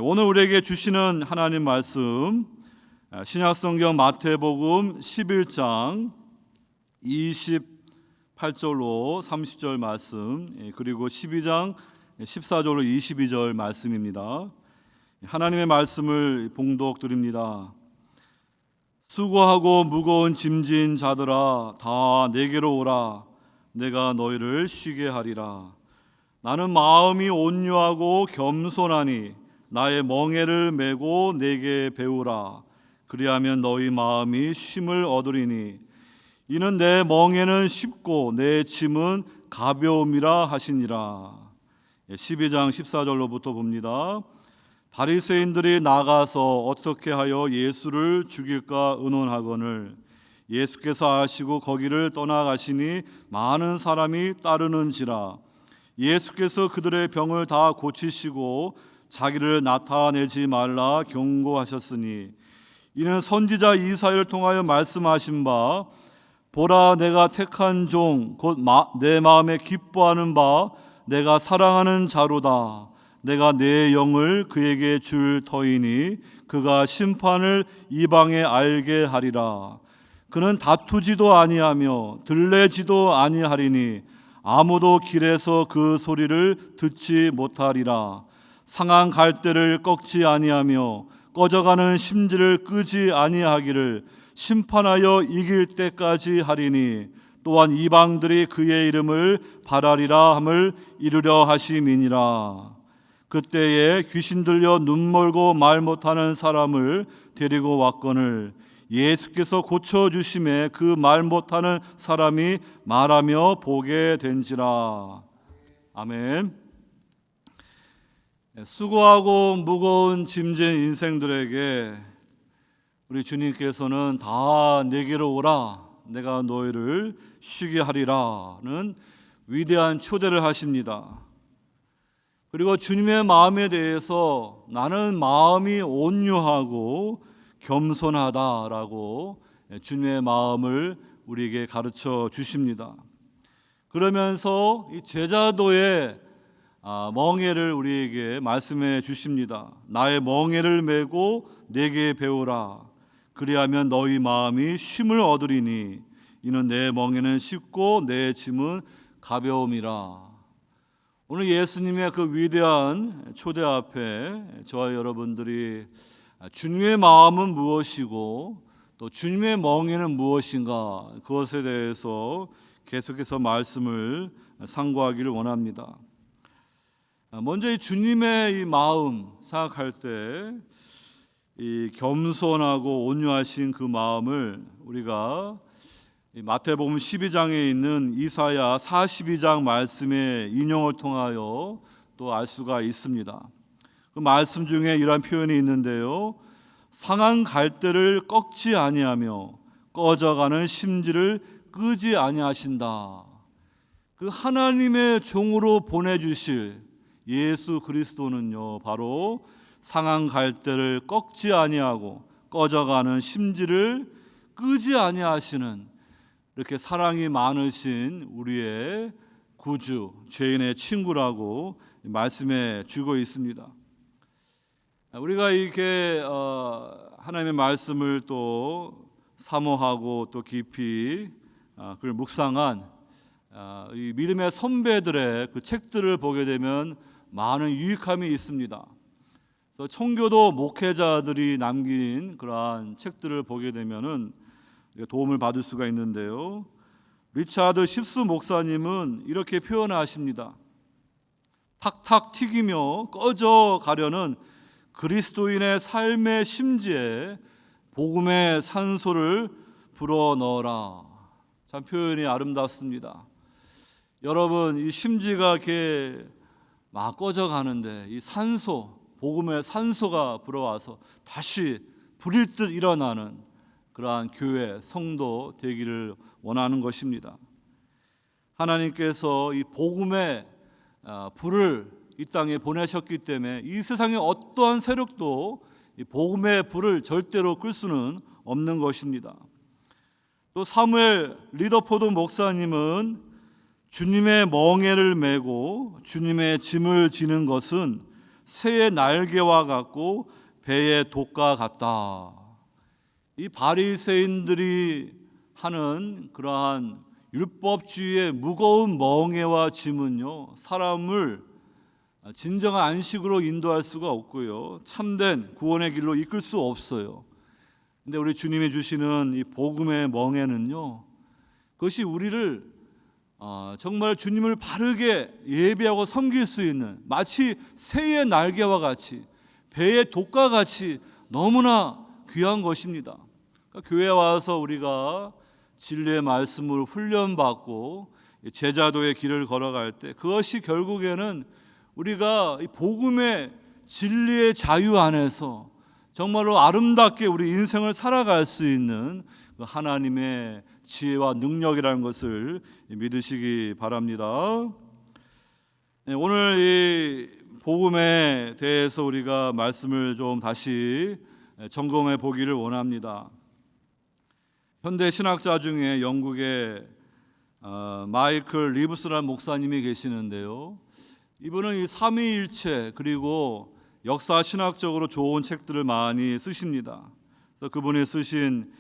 오늘 우리에게 주시는 하나님 말씀, 신약성경 마태복음 11장 28절로 30절 말씀, 그리고 12장 14절로 22절 말씀입니다. 하나님의 말씀을 봉독드립니다. 수고하고 무거운 짐진 자들아, 다 내게로 오라. 내가 너희를 쉬게 하리라. 나는 마음이 온유하고 겸손하니 나의 멍에를 메고 내게 배우라. 그리하면 너희 마음이 쉼을 얻으리니 이는 내 멍에는 쉽고 내 짐은 가벼움이라 하시니라. 12장 14절로부터 봅니다. 바리새인들이 나가서 어떻게 하여 예수를 죽일까 의논하거늘 예수께서 아시고 거기를 떠나가시니 많은 사람이 따르는지라. 예수께서 그들의 병을 다 고치시고 자기를 나타내지 말라 경고하셨으니 이는 선지자 이사야를 통하여 말씀하신 바 보라 내가 택한 종 곧 내 마음에 기뻐하는 바 내가 사랑하는 자로다. 내가 내 영을 그에게 줄 터이니 그가 심판을 이방에 알게 하리라. 그는 다투지도 아니하며 들레지도 아니하리니 아무도 길에서 그 소리를 듣지 못하리라. 상한 갈대를 꺾지 아니하며 꺼져가는 심지를 끄지 아니하기를 심판하여 이길 때까지 하리니 또한 이방들이 그의 이름을 바라리라 함을 이루려 하심이니라. 그때에 귀신 들려 눈 멀고 말 못하는 사람을 데리고 왔거늘 예수께서 고쳐주심에 그 말 못하는 사람이 말하며 보게 된지라. 아멘. 수고하고 무거운 짐진 인생들에게 우리 주님께서는 다 내게로 오라. 내가 너희를 쉬게 하리라는 위대한 초대를 하십니다. 그리고 주님의 마음에 대해서 나는 마음이 온유하고 겸손하다라고 주님의 마음을 우리에게 가르쳐 주십니다. 그러면서 이 제자도의 멍에를 우리에게 말씀해 주십니다. 나의 멍에를 메고 내게 배우라. 그리하면 너희 마음이 쉼을 얻으리니 이는 내 멍에는 쉽고 내 짐은 가벼움이라. 오늘 예수님의 그 위대한 초대 앞에 저와 여러분들이 주님의 마음은 무엇이고 또 주님의 멍에는 무엇인가, 그것에 대해서 계속해서 말씀을 상고하기를 원합니다. 먼저 이 주님의 이 마음 생각할 때 이 겸손하고 온유하신 그 마음을 우리가 마태복음 12장에 있는 이사야 42장 말씀의 인용을 통하여 또 알 수가 있습니다. 그 말씀 중에 이러한 표현이 있는데요. 상한 갈대를 꺾지 아니하며 꺼져가는 심지를 끄지 아니하신다. 그 하나님의 종으로 보내주실 예수 그리스도는요, 바로 상한 갈대를 꺾지 아니하고 꺼져가는 심지를 끄지 아니하시는 이렇게 사랑이 많으신 우리의 구주, 죄인의 친구라고 말씀해 주고 있습니다. 우리가 이렇게 하나님의 말씀을 또 사모하고 또 깊이 그걸 묵상한 이 믿음의 선배들의 그 책들을 보게 되면 많은 유익함이 있습니다. 그래서 청교도 목회자들이 남긴 그러한 책들을 보게 되면은 도움을 받을 수가 있는데요. 리차드 십스 목사님은 이렇게 표현하십니다. 탁탁 튀기며 꺼져 가려는 그리스도인의 삶의 심지에 복음의 산소를 불어넣어라. 참 표현이 아름답습니다. 여러분, 이 심지가 이렇게 막 꺼져 가는데 이 산소, 복음의 산소가 불어와서 다시 불일 듯 일어나는 그러한 교회, 성도 되기를 원하는 것입니다. 하나님께서 이 복음의 불을 이 땅에 보내셨기 때문에 이 세상의 어떠한 세력도 이 복음의 불을 절대로 끌 수는 없는 것입니다. 또 사무엘 리더포드 목사님은 주님의 멍에를 메고 주님의 짐을 지는 것은 새의 날개와 같고 배의 돛과 같다. 이 바리새인들이 하는 그러한 율법주의의 무거운 멍에와 짐은요, 사람을 진정한 안식으로 인도할 수가 없고요, 참된 구원의 길로 이끌 수 없어요. 근데 우리 주님이 주시는 이 복음의 멍에는요, 그것이 우리를 정말 주님을 바르게 예배하고 섬길 수 있는, 마치 새의 날개와 같이 배의 돛과 같이 너무나 귀한 것입니다. 그러니까 교회에 와서 우리가 진리의 말씀으로 훈련받고 제자도의 길을 걸어갈 때, 그것이 결국에는 우리가 이 복음의 진리의 자유 안에서 정말로 아름답게 우리 인생을 살아갈 수 있는 그 하나님의 지혜와 능력이라는 것을 믿으시기 바랍니다. 오늘 이 복음에 대해서 우리가 말씀을 좀 다시 점검해 보기를 원합니다. 현대 신학자 중에 영국의 마이클 리브스라는 목사님이 계시는데요, 이분은 이 삼위일체 그리고 역사 신학적으로 좋은 책들을 많이 쓰십니다. 그래서 그분이 쓰신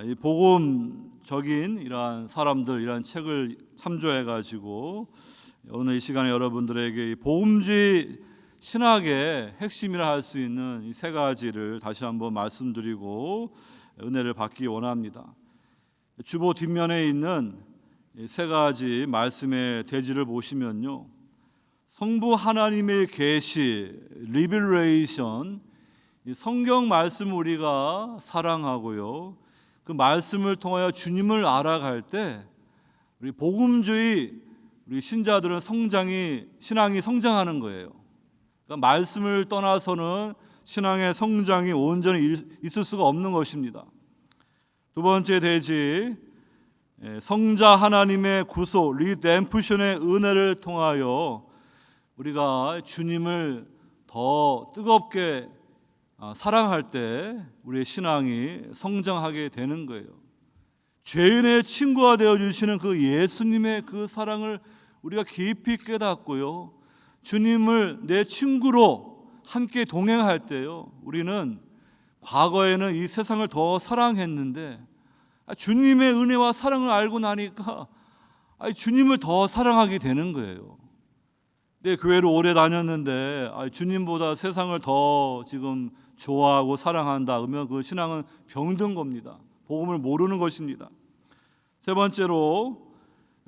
이 복음적인 이러한 사람들, 이러한 책을 참조해 가지고 오늘 이 시간에 여러분들에게 이 복음주의 신학의 핵심이라 할 수 있는 이 세 가지를 다시 한번 말씀드리고 은혜를 받기 원합니다. 주보 뒷면에 있는 이 세 가지 말씀의 대지를 보시면요, 성부 하나님의 계시, 리빌레이션, 성경 말씀 우리가 사랑하고요, 그 말씀을 통하여 주님을 알아갈 때 우리 복음주의 우리 신자들은 신앙이 성장하는 거예요. 그러니까 말씀을 떠나서는 신앙의 성장이 온전히 있을 수가 없는 것입니다. 두 번째 대지, 성자 하나님의 구속, 리뎀프션의 은혜를 통하여 우리가 주님을 더 뜨겁게 사랑할 때 우리의 신앙이 성장하게 되는 거예요. 죄인의 친구가 되어주시는 그 예수님의 그 사랑을 우리가 깊이 깨닫고요, 주님을 내 친구로 함께 동행할 때요, 우리는 과거에는 이 세상을 더 사랑했는데 주님의 은혜와 사랑을 알고 나니까 주님을 더 사랑하게 되는 거예요. 내 교회를 오래 다녔는데 주님보다 세상을 더 지금 좋아하고 사랑한다 그러면 그 신앙은 병든 겁니다. 복음을 모르는 것입니다. 세 번째로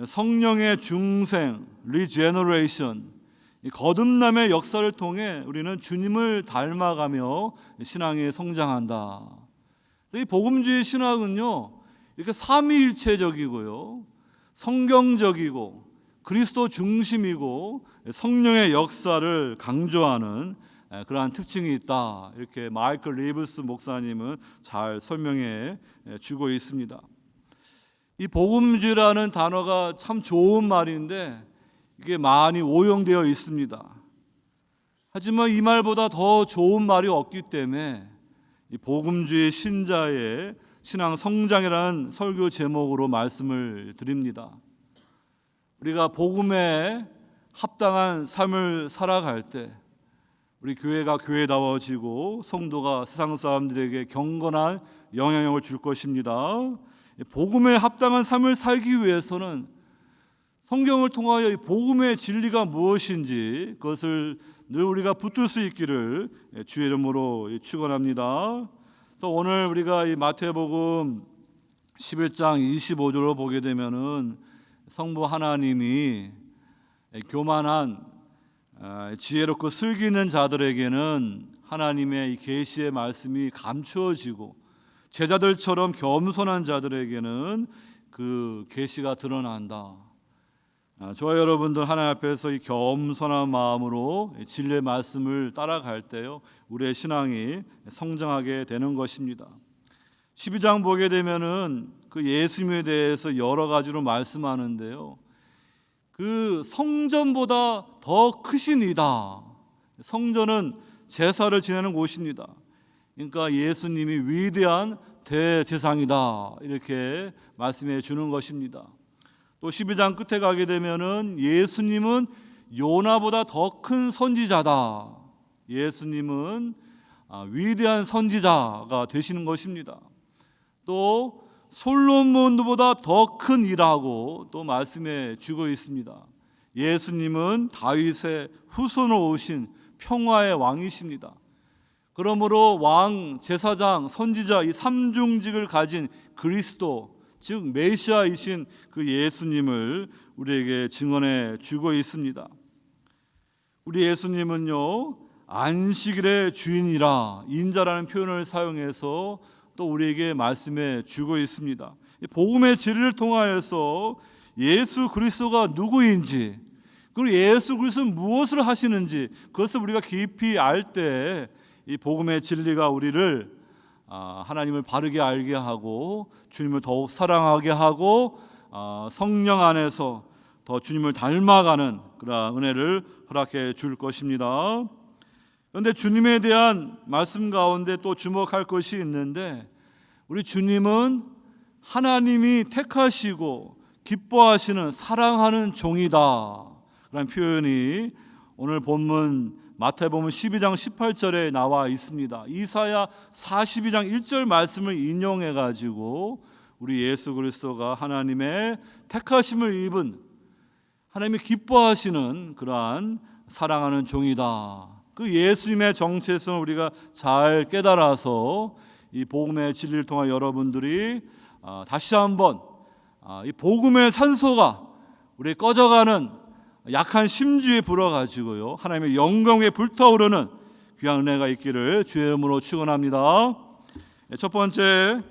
성령의 중생, 리제너레이션, 거듭남의 역사를 통해 우리는 주님을 닮아가며 신앙이 성장한다. 이 복음주의 신학은요, 이렇게 삼위일체적이고요, 성경적이고 그리스도 중심이고 성령의 역사를 강조하는 그러한 특징이 있다. 이렇게 마이클 리브스 목사님은 잘 설명해 주고 있습니다. 이 복음주의라는 단어가 참 좋은 말인데 이게 많이 오용되어 있습니다. 하지만 이 말보다 더 좋은 말이 없기 때문에 이 복음주의 신자의 신앙 성장이라는 설교 제목으로 말씀을 드립니다. 우리가 복음에 합당한 삶을 살아갈 때 우리 교회가 교회다워지고 성도가 세상 사람들에게 경건한 영향력을 줄 것입니다. 복음에 합당한 삶을 살기 위해서는 성경을 통하여 복음의 진리가 무엇인지 그것을 늘 우리가 붙들 수 있기를 주의 이름으로 축원합니다. 그래서 오늘 우리가 이 마태복음 11장 25절로 보게 되면은 성부 하나님이 교만한 지혜롭고 슬기 있는 자들에게는 하나님의 이 계시의 말씀이 감추어지고 제자들처럼 겸손한 자들에게는 그 계시가 드러난다. 저와 여러분들 하나님 앞에서 이 겸손한 마음으로 진리의 말씀을 따라갈 때요, 우리의 신앙이 성장하게 되는 것입니다. 12장 보게 되면은 그 예수님에 대해서 여러 가지로 말씀하는데요, 그 성전보다 더 크신 이다. 성전은 제사를 지내는 곳입니다. 그러니까 예수님이 위대한 대제사장이다, 이렇게 말씀해 주는 것입니다. 또 12장 끝에 가게 되면은 예수님은 요나보다 더 큰 선지자다. 예수님은 위대한 선지자가 되시는 것입니다. 또 솔로몬보다 더 큰 일하고 또 말씀해 주고 있습니다. 예수님은 다윗의 후손으로 오신 평화의 왕이십니다. 그러므로 왕, 제사장, 선지자 이 삼중직을 가진 그리스도, 즉 메시아이신 그 예수님을 우리에게 증언해 주고 있습니다. 우리 예수님은요, 안식일의 주인이라 인자라는 표현을 사용해서 또 우리에게 말씀해 주고 있습니다. 복음의 진리를 통하여서 예수 그리스도가 누구인지, 그리고 예수 그리스도는 무엇을 하시는지 그것을 우리가 깊이 알 때 이 복음의 진리가 우리를 하나님을 바르게 알게 하고 주님을 더욱 사랑하게 하고 성령 안에서 더 주님을 닮아가는 그런 은혜를 허락해 줄 것입니다. 그런데 주님에 대한 말씀 가운데 또 주목할 것이 있는데, 우리 주님은 하나님이 택하시고 기뻐하시는 사랑하는 종이다 라는 표현이 오늘 본문 마태복음 12장 18절에 나와 있습니다. 이사야 42장 1절 말씀을 인용해 가지고 우리 예수 그리스도가 하나님의 택하심을 입은, 하나님이 기뻐하시는 그러한 사랑하는 종이다. 그 예수님의 정체성을 우리가 잘 깨달아서 이 복음의 진리를 통해 여러분들이 다시 한번 이 복음의 산소가 우리 꺼져가는 약한 심주에 불어가지고요, 하나님의 영광에 불타오르는 귀한 은혜가 있기를 주의 이름으로 축원합니다. 첫 번째,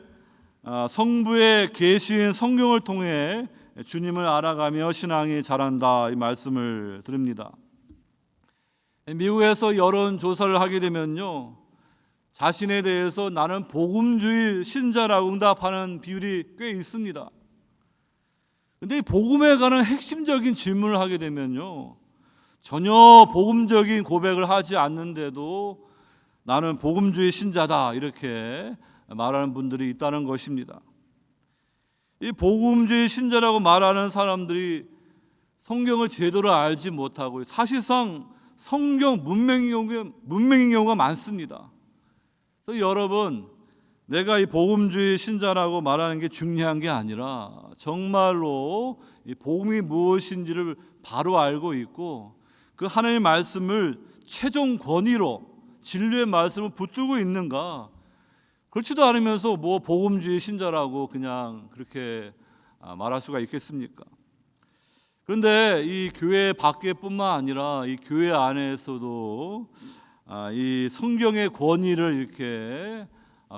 성부의 계시인 성경을 통해 주님을 알아가며 신앙이 자란다, 이 말씀을 드립니다. 미국에서 여론조사를 하게 되면요, 자신에 대해서 나는 복음주의 신자라고 응답하는 비율이 꽤 있습니다. 그런데 이 복음에 관한 핵심적인 질문을 하게 되면요, 전혀 복음적인 고백을 하지 않는데도 나는 복음주의 신자다 이렇게 말하는 분들이 있다는 것입니다. 이 복음주의 신자라고 말하는 사람들이 성경을 제대로 알지 못하고 사실상 성경 문맹인 경우가 많습니다. 그래서 여러분, 내가 이 복음주의 신자라고 말하는 게 중요한 게 아니라 정말로 이 복음이 무엇인지를 바로 알고 있고 그 하나님의 말씀을 최종 권위로 진리의 말씀을 붙들고 있는가, 그렇지도 않으면서 뭐 복음주의 신자라고 그냥 그렇게 말할 수가 있겠습니까? 그런데 이 교회 밖에뿐만 아니라 이 교회 안에서도 이 성경의 권위를 이렇게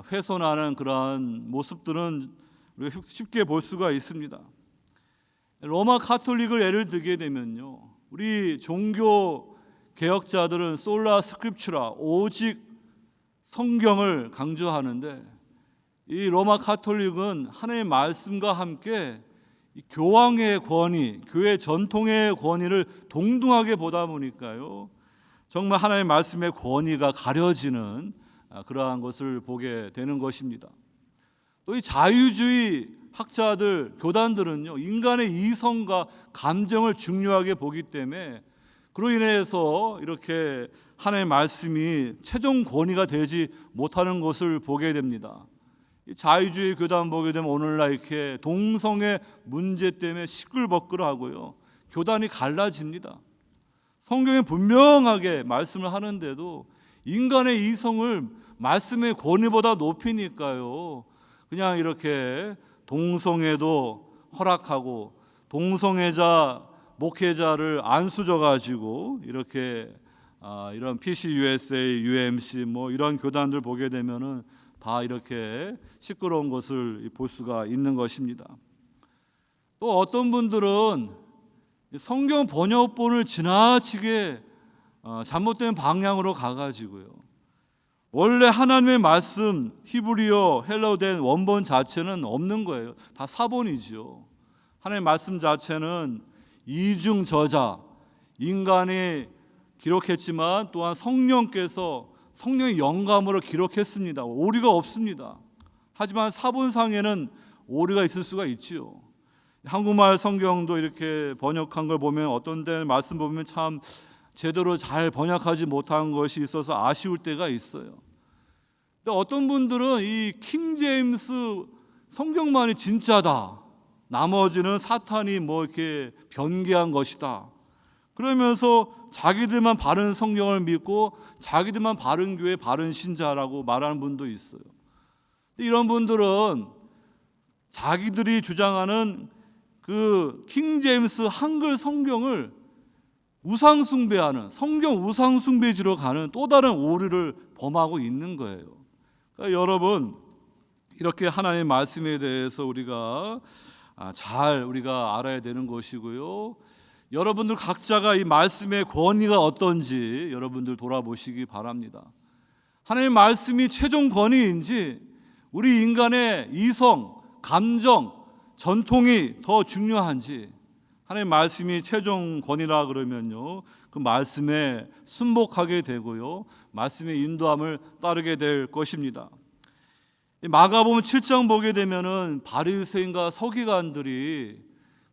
훼손하는 그러한 모습들은 우리가 쉽게 볼 수가 있습니다. 로마 카톨릭을 예를 들게 되면요, 우리 종교 개혁자들은 솔라 스크립추라, 오직 성경을 강조하는데, 이 로마 카톨릭은 하나님의 말씀과 함께 이 교황의 권위, 교회 전통의 권위를 동등하게 보다 보니까요, 정말 하나님의 말씀의 권위가 가려지는 그러한 것을 보게 되는 것입니다. 또 이 자유주의 학자들, 교단들은요, 인간의 이성과 감정을 중요하게 보기 때문에 그로 인해서 이렇게 하나님의 말씀이 최종 권위가 되지 못하는 것을 보게 됩니다. 이 자유주의 교단 보게 되면 오늘날 이렇게 동성애 문제 때문에 시끌벅글하고요, 교단이 갈라집니다. 성경에 분명하게 말씀을 하는데도 인간의 이성을 말씀의 권위보다 높이니까요, 그냥 이렇게 동성애도 허락하고 동성애자 목회자를 안수져 가지고 이렇게 이런 PCUSA, UMC 뭐 이런 교단들 보게 되면은 다 이렇게 시끄러운 것을 볼 수가 있는 것입니다. 또 어떤 분들은 성경 번역본을 지나치게 잘못된 방향으로 가가지고요, 원래 하나님의 말씀 히브리어 헬라어된 원본 자체는 없는 거예요. 다 사본이죠. 하나님의 말씀 자체는 이중 저자, 인간이 기록했지만 또한 성령께서 성령의 영감으로 기록했습니다. 오류가 없습니다. 하지만 사본상에는 오류가 있을 수가 있지요. 한국말 성경도 이렇게 번역한 걸 보면 어떤 데 말씀 보면 참 제대로 잘 번역하지 못한 것이 있어서 아쉬울 때가 있어요. 근데 어떤 분들은 이 킹제임스 성경만이 진짜다, 나머지는 사탄이 뭐 이렇게 변개한 것이다, 그러면서 자기들만 바른 성경을 믿고 자기들만 바른 교회, 바른 신자라고 말하는 분도 있어요. 이런 분들은 자기들이 주장하는 그 킹제임스 한글 성경을 우상숭배하는, 성경 우상숭배지로 가는 또 다른 오류를 범하고 있는 거예요. 그러니까 여러분, 이렇게 하나님의 말씀에 대해서 우리가 잘 알아야 되는 것이고요. 여러분들 각자가 이 말씀의 권위가 어떤지 여러분들 돌아보시기 바랍니다. 하나님의 말씀이 최종 권위인지 우리 인간의 이성, 감정, 전통이 더 중요한지, 하나님의 말씀이 최종 권위라 그러면요, 그 말씀에 순복하게 되고요, 말씀의 인도함을 따르게 될 것입니다. 마가복음 7장 보게 되면은 바리새인과 서기관들이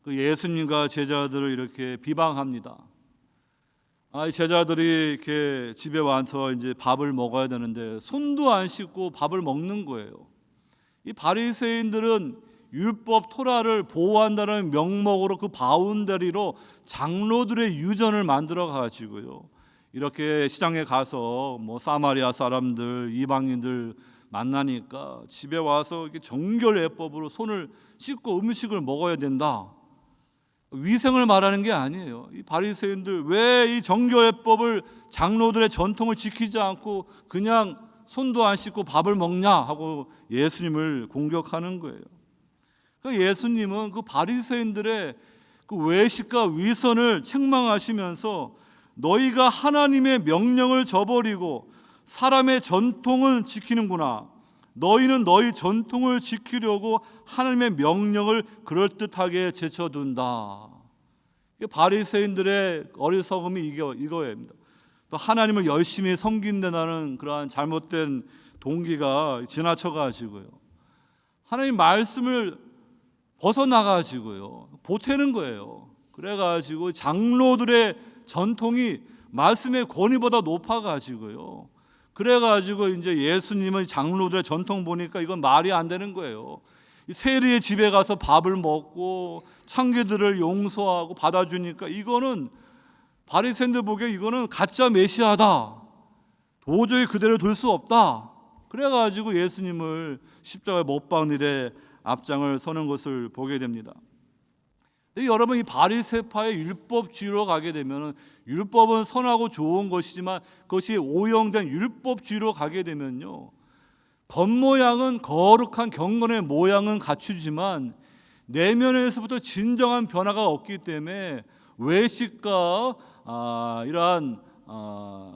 그 예수님과 제자들을 이렇게 비방합니다. 이 제자들이 이렇게 집에 와서 이제 밥을 먹어야 되는데 손도 안 씻고 밥을 먹는 거예요. 이 바리새인들은 율법 토라를 보호한다는 명목으로 그 바운더리로 장로들의 유전을 만들어 가지고요, 이렇게 시장에 가서 뭐 사마리아 사람들, 이방인들 만나니까 집에 와서 이렇게 정결예법으로 손을 씻고 음식을 먹어야 된다, 위생을 말하는 게 아니에요. 이 바리새인들 왜 이 정결예법을, 장로들의 전통을 지키지 않고 그냥 손도 안 씻고 밥을 먹냐 하고 예수님을 공격하는 거예요. 그러니까 예수님은 그 바리새인들의 그 외식과 위선을 책망하시면서 너희가 하나님의 명령을 저버리고 사람의 전통을 지키는구나. 너희는 너희 전통을 지키려고 하나님의 명령을 그럴듯하게 제쳐둔다. 바리새인들의 어리석음이 이거입니다. 또 하나님을 열심히 섬긴다는 그러한 잘못된 동기가 지나쳐가지고요, 하나님 말씀을 벗어나가지고요 보태는 거예요. 그래가지고 장로들의 전통이 말씀의 권위보다 높아가지고요, 그래가지고 이제 예수님은 장로들의 전통 보니까 이건 말이 안 되는 거예요. 세리의 집에 가서 밥을 먹고 창기들을 용서하고 받아주니까 이거는 바리새인들 보기에 이거는 가짜 메시아다, 도저히 그대로 둘 수 없다. 그래가지고 예수님을 십자가에 못 박는 일에 앞장을 서는 것을 보게 됩니다. 여러분, 이 바리새파의 율법주의로 가게 되면, 율법은 선하고 좋은 것이지만 그것이 오형된 율법주의로 가게 되면요, 겉모양은 거룩한 경건의 모양은 갖추지만 내면에서부터 진정한 변화가 없기 때문에 외식과 이러한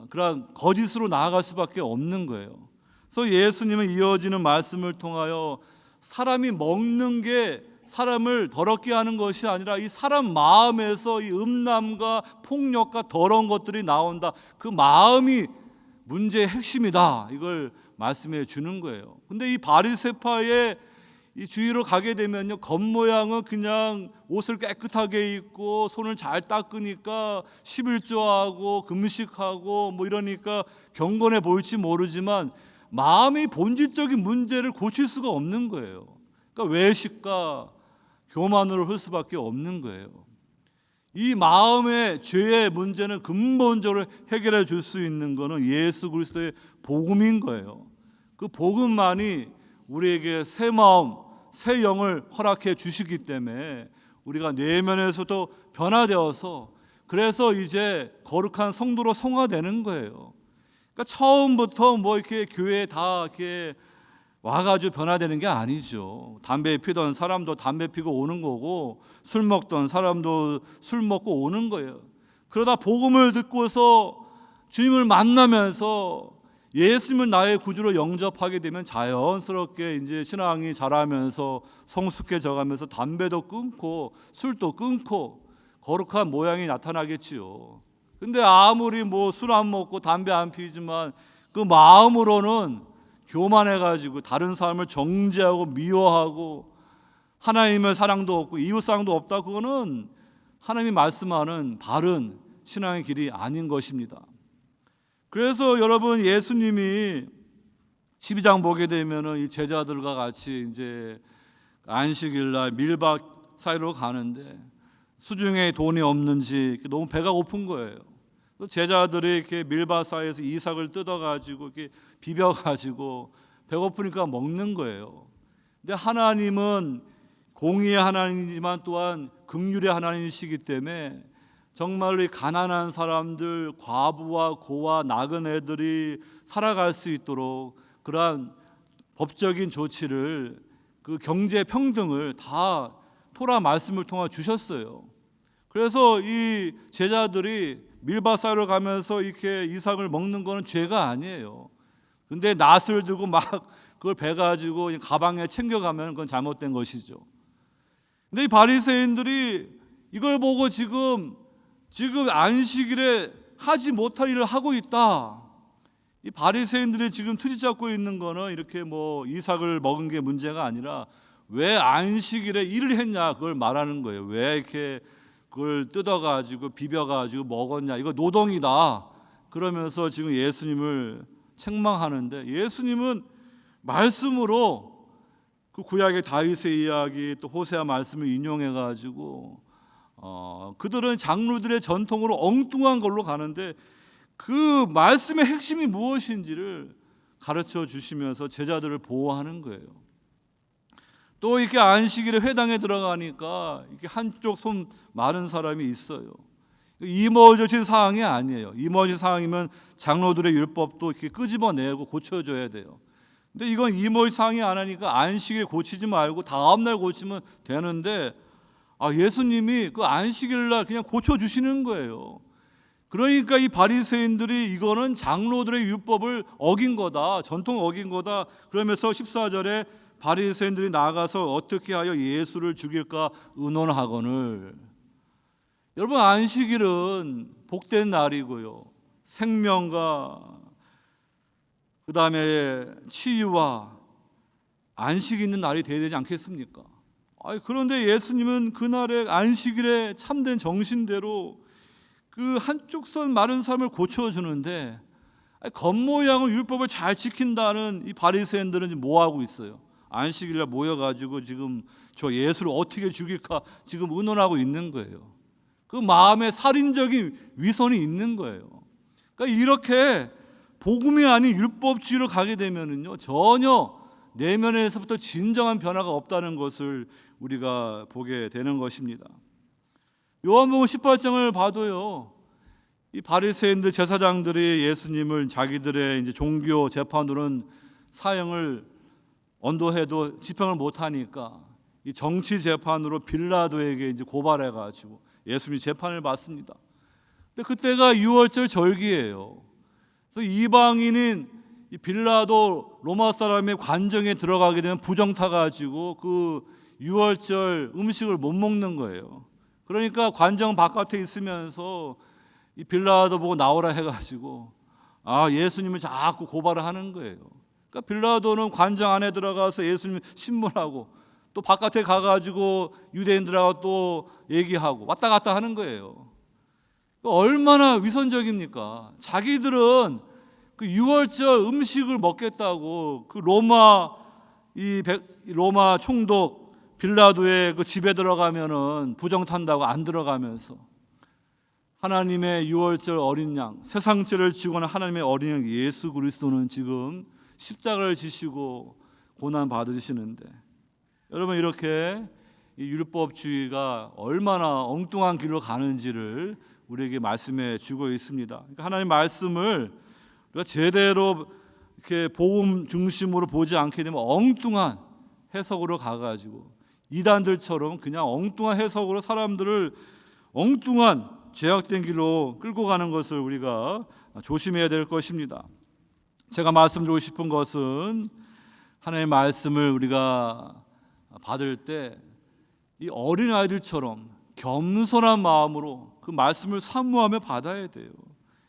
그러한 거짓으로 나아갈 수밖에 없는 거예요. 그래서 예수님은 이어지는 말씀을 통하여 사람이 먹는 게 사람을 더럽게 하는 것이 아니라 이 사람 마음에서 이 음란과 폭력과 더러운 것들이 나온다, 그 마음이 문제의 핵심이다, 이걸 말씀해 주는 거예요. 근데 이 바리새파의 이 주위로 가게 되면요, 겉모양은 그냥 옷을 깨끗하게 입고 손을 잘 닦으니까 11조하고 금식하고 뭐 이러니까 경건해 보일지 모르지만 마음의 본질적인 문제를 고칠 수가 없는 거예요. 그러니까 외식과 교만으로 흘 수밖에 없는 거예요. 이 마음의 죄의 문제는 근본적으로 해결해 줄 수 있는 것은 예수 그리스도의 복음인 거예요. 그 복음만이 우리에게 새 마음, 새 영을 허락해 주시기 때문에 우리가 내면에서도 변화되어서 그래서 이제 거룩한 성도로 성화되는 거예요. 그러니까 처음부터 뭐 이렇게 교회에 다 이렇게 와가지고 변화되는 게 아니죠. 담배 피던 사람도 담배 피고 오는 거고, 술 먹던 사람도 술 먹고 오는 거예요. 그러다 복음을 듣고서 주님을 만나면서 예수님을 나의 구주로 영접하게 되면 자연스럽게 이제 신앙이 자라면서 성숙해져가면서 담배도 끊고 술도 끊고 거룩한 모양이 나타나겠지요. 근데 아무리 뭐 술 안 먹고 담배 안 피지만 그 마음으로는 교만해가지고 다른 사람을 정죄하고 미워하고 하나님의 사랑도 없고 이웃 사랑도 없다, 그거는 하나님이 말씀하는 바른 신앙의 길이 아닌 것입니다. 그래서 여러분, 예수님이 12장 보게 되면은 이 제자들과 같이 이제 안식일날 밀밭 사이로 가는데 수중에 돈이 없는지 너무 배가 고픈 거예요. 제자들이 이렇게 밀밭 사이에서 이삭을 뜯어가지고 이렇게 비벼가지고 배고프니까 먹는 거예요. 근데 하나님은 공의의 하나님이지만 또한 긍휼의 하나님이시기 때문에 정말로 이 가난한 사람들, 과부와 고와 나그네들이 살아갈 수 있도록 그러한 법적인 조치를, 그 경제 평등을 다 토라 말씀을 통해 주셨어요. 그래서 이 제자들이 밀밭 사이로 가면서 이렇게 이삭을 먹는 거는 죄가 아니에요. 근데 낫을 들고 막 그걸 배 가지고 가방에 챙겨가면 그건 잘못된 것이죠. 근데 이 바리새인들이 이걸 보고 지금 안식일에 하지 못할 일을 하고 있다. 이 바리새인들이 지금 트집 잡고 있는 거는 이렇게 뭐 이삭을 먹은 게 문제가 아니라 왜 안식일에 일을 했냐, 그걸 말하는 거예요. 왜 이렇게 그걸 뜯어가지고 비벼가지고 먹었냐, 이거 노동이다. 그러면서 지금 예수님을 책망하는데, 예수님은 말씀으로 그 구약의 다윗의 이야기 또 호세아 말씀을 인용해가지고 그들은 장로들의 전통으로 엉뚱한 걸로 가는데 그 말씀의 핵심이 무엇인지를 가르쳐 주시면서 제자들을 보호하는 거예요. 또 이렇게 안식일에 회당에 들어가니까 이렇게 한쪽 손 마른 사람이 있어요. 이모저진 사항이 아니에요. 이모저진 사항이면 장로들의 율법도 이렇게 끄집어내고 고쳐줘야 돼요. 근데 이건 이모저진 사항이 안 하니까 안식일 고치지 말고 다음날 고치면 되는데, 예수님이 그 안식일날 그냥 고쳐주시는 거예요. 그러니까 이 바리새인들이 이거는 장로들의 율법을 어긴 거다, 전통 어긴 거다. 그러면서 14절에 바리새인들이 나가서 어떻게 하여 예수를 죽일까 의논하거늘. 여러분, 안식일은 복된 날이고요, 생명과 그 다음에 치유와 안식이 있는 날이 되어야 되지 않겠습니까? 그런데 예수님은 그날의 안식일에 참된 정신대로 그 한쪽 손 마른 사람을 고쳐주는데, 겉모양을 율법을 잘 지킨다는 이 바리새인들은 뭐 하고 있어요? 안식일날 모여가지고 지금 저 예수를 어떻게 죽일까 지금 의논하고 있는 거예요. 그 마음에 살인적인 위선이 있는 거예요. 그러니까 이렇게 복음이 아닌 율법주의로 가게 되면은요, 전혀 내면에서부터 진정한 변화가 없다는 것을 우리가 보게 되는 것입니다. 요한복음 18장을 봐도요, 이 바리새인들 제사장들이 예수님을 자기들의 이제 종교 재판으로는 사형을 언도해도 집행을 못 하니까 이 정치 재판으로 빌라도에게 이제 고발해 가지고 예수님이 재판을 받습니다. 근데 그때가 유월절 절기예요. 그래서 이방인인 이 빌라도 로마 사람의 관정에 들어가게 되면 부정 타 가지고 그 유월절 음식을 못 먹는 거예요. 그러니까 관정 바깥에 있으면서 이 빌라도 보고 나오라 해가지고 예수님을 자꾸 고발을 하는 거예요. 그러니까 빌라도는 관정 안에 들어가서 예수님 신문하고 또 바깥에 가가지고 유대인들하고 또 얘기하고 왔다 갔다 하는 거예요. 얼마나 위선적입니까? 자기들은 그 유월절 음식을 먹겠다고 그 로마 총독 빌라도의 그 집에 들어가면은 부정 탄다고 안 들어가면서 하나님의 유월절 어린 양, 세상 죄를 지고 는 하나님의 어린 양 예수 그리스도는 지금 십자가를 지시고 고난 받으시는데, 여러분, 이렇게 이 율법주의가 얼마나 엉뚱한 길로 가는지를 우리에게 말씀해 주고 있습니다. 그러니까 하나님 말씀을 우리가 제대로 이렇게 복음 중심으로 보지 않게 되면 엉뚱한 해석으로 가가지고 이단들처럼 그냥 엉뚱한 해석으로 사람들을 엉뚱한 죄악된 길로 끌고 가는 것을 우리가 조심해야 될 것입니다. 제가 말씀드리고 싶은 것은 하나님의 말씀을 우리가 받을 때 이 어린아이들처럼 겸손한 마음으로 그 말씀을 사모하며 받아야 돼요.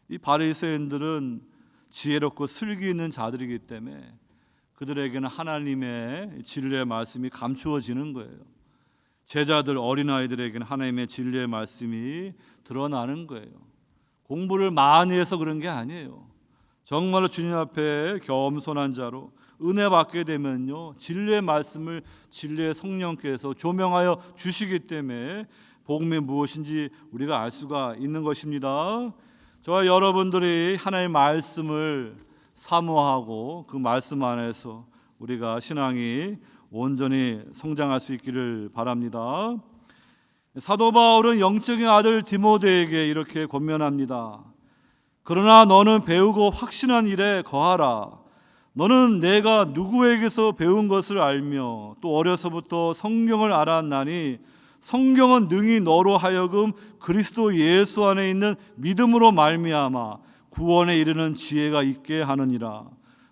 이 바리새인들은 지혜롭고 슬기 있는 자들이기 때문에 그들에게는 하나님의 진리의 말씀이 감추어지는 거예요. 제자들 어린아이들에게는 하나님의 진리의 말씀이 드러나는 거예요. 공부를 많이 해서 그런 게 아니에요. 정말로 주님 앞에 겸손한 자로 은혜 받게 되면요, 진리의 말씀을 진리의 성령께서 조명하여 주시기 때문에 복음이 무엇인지 우리가 알 수가 있는 것입니다. 저와 여러분들이 하나님의 말씀을 사모하고 그 말씀 안에서 우리가 신앙이 온전히 성장할 수 있기를 바랍니다. 사도 바울은 영적인 아들 디모데에게 이렇게 권면합니다. 그러나 너는 배우고 확신한 일에 거하라. 너는 내가 누구에게서 배운 것을 알며 또 어려서부터 성경을 알았나니 성경은 능히 너로 하여금 그리스도 예수 안에 있는 믿음으로 말미암아 구원에 이르는 지혜가 있게 하느니라.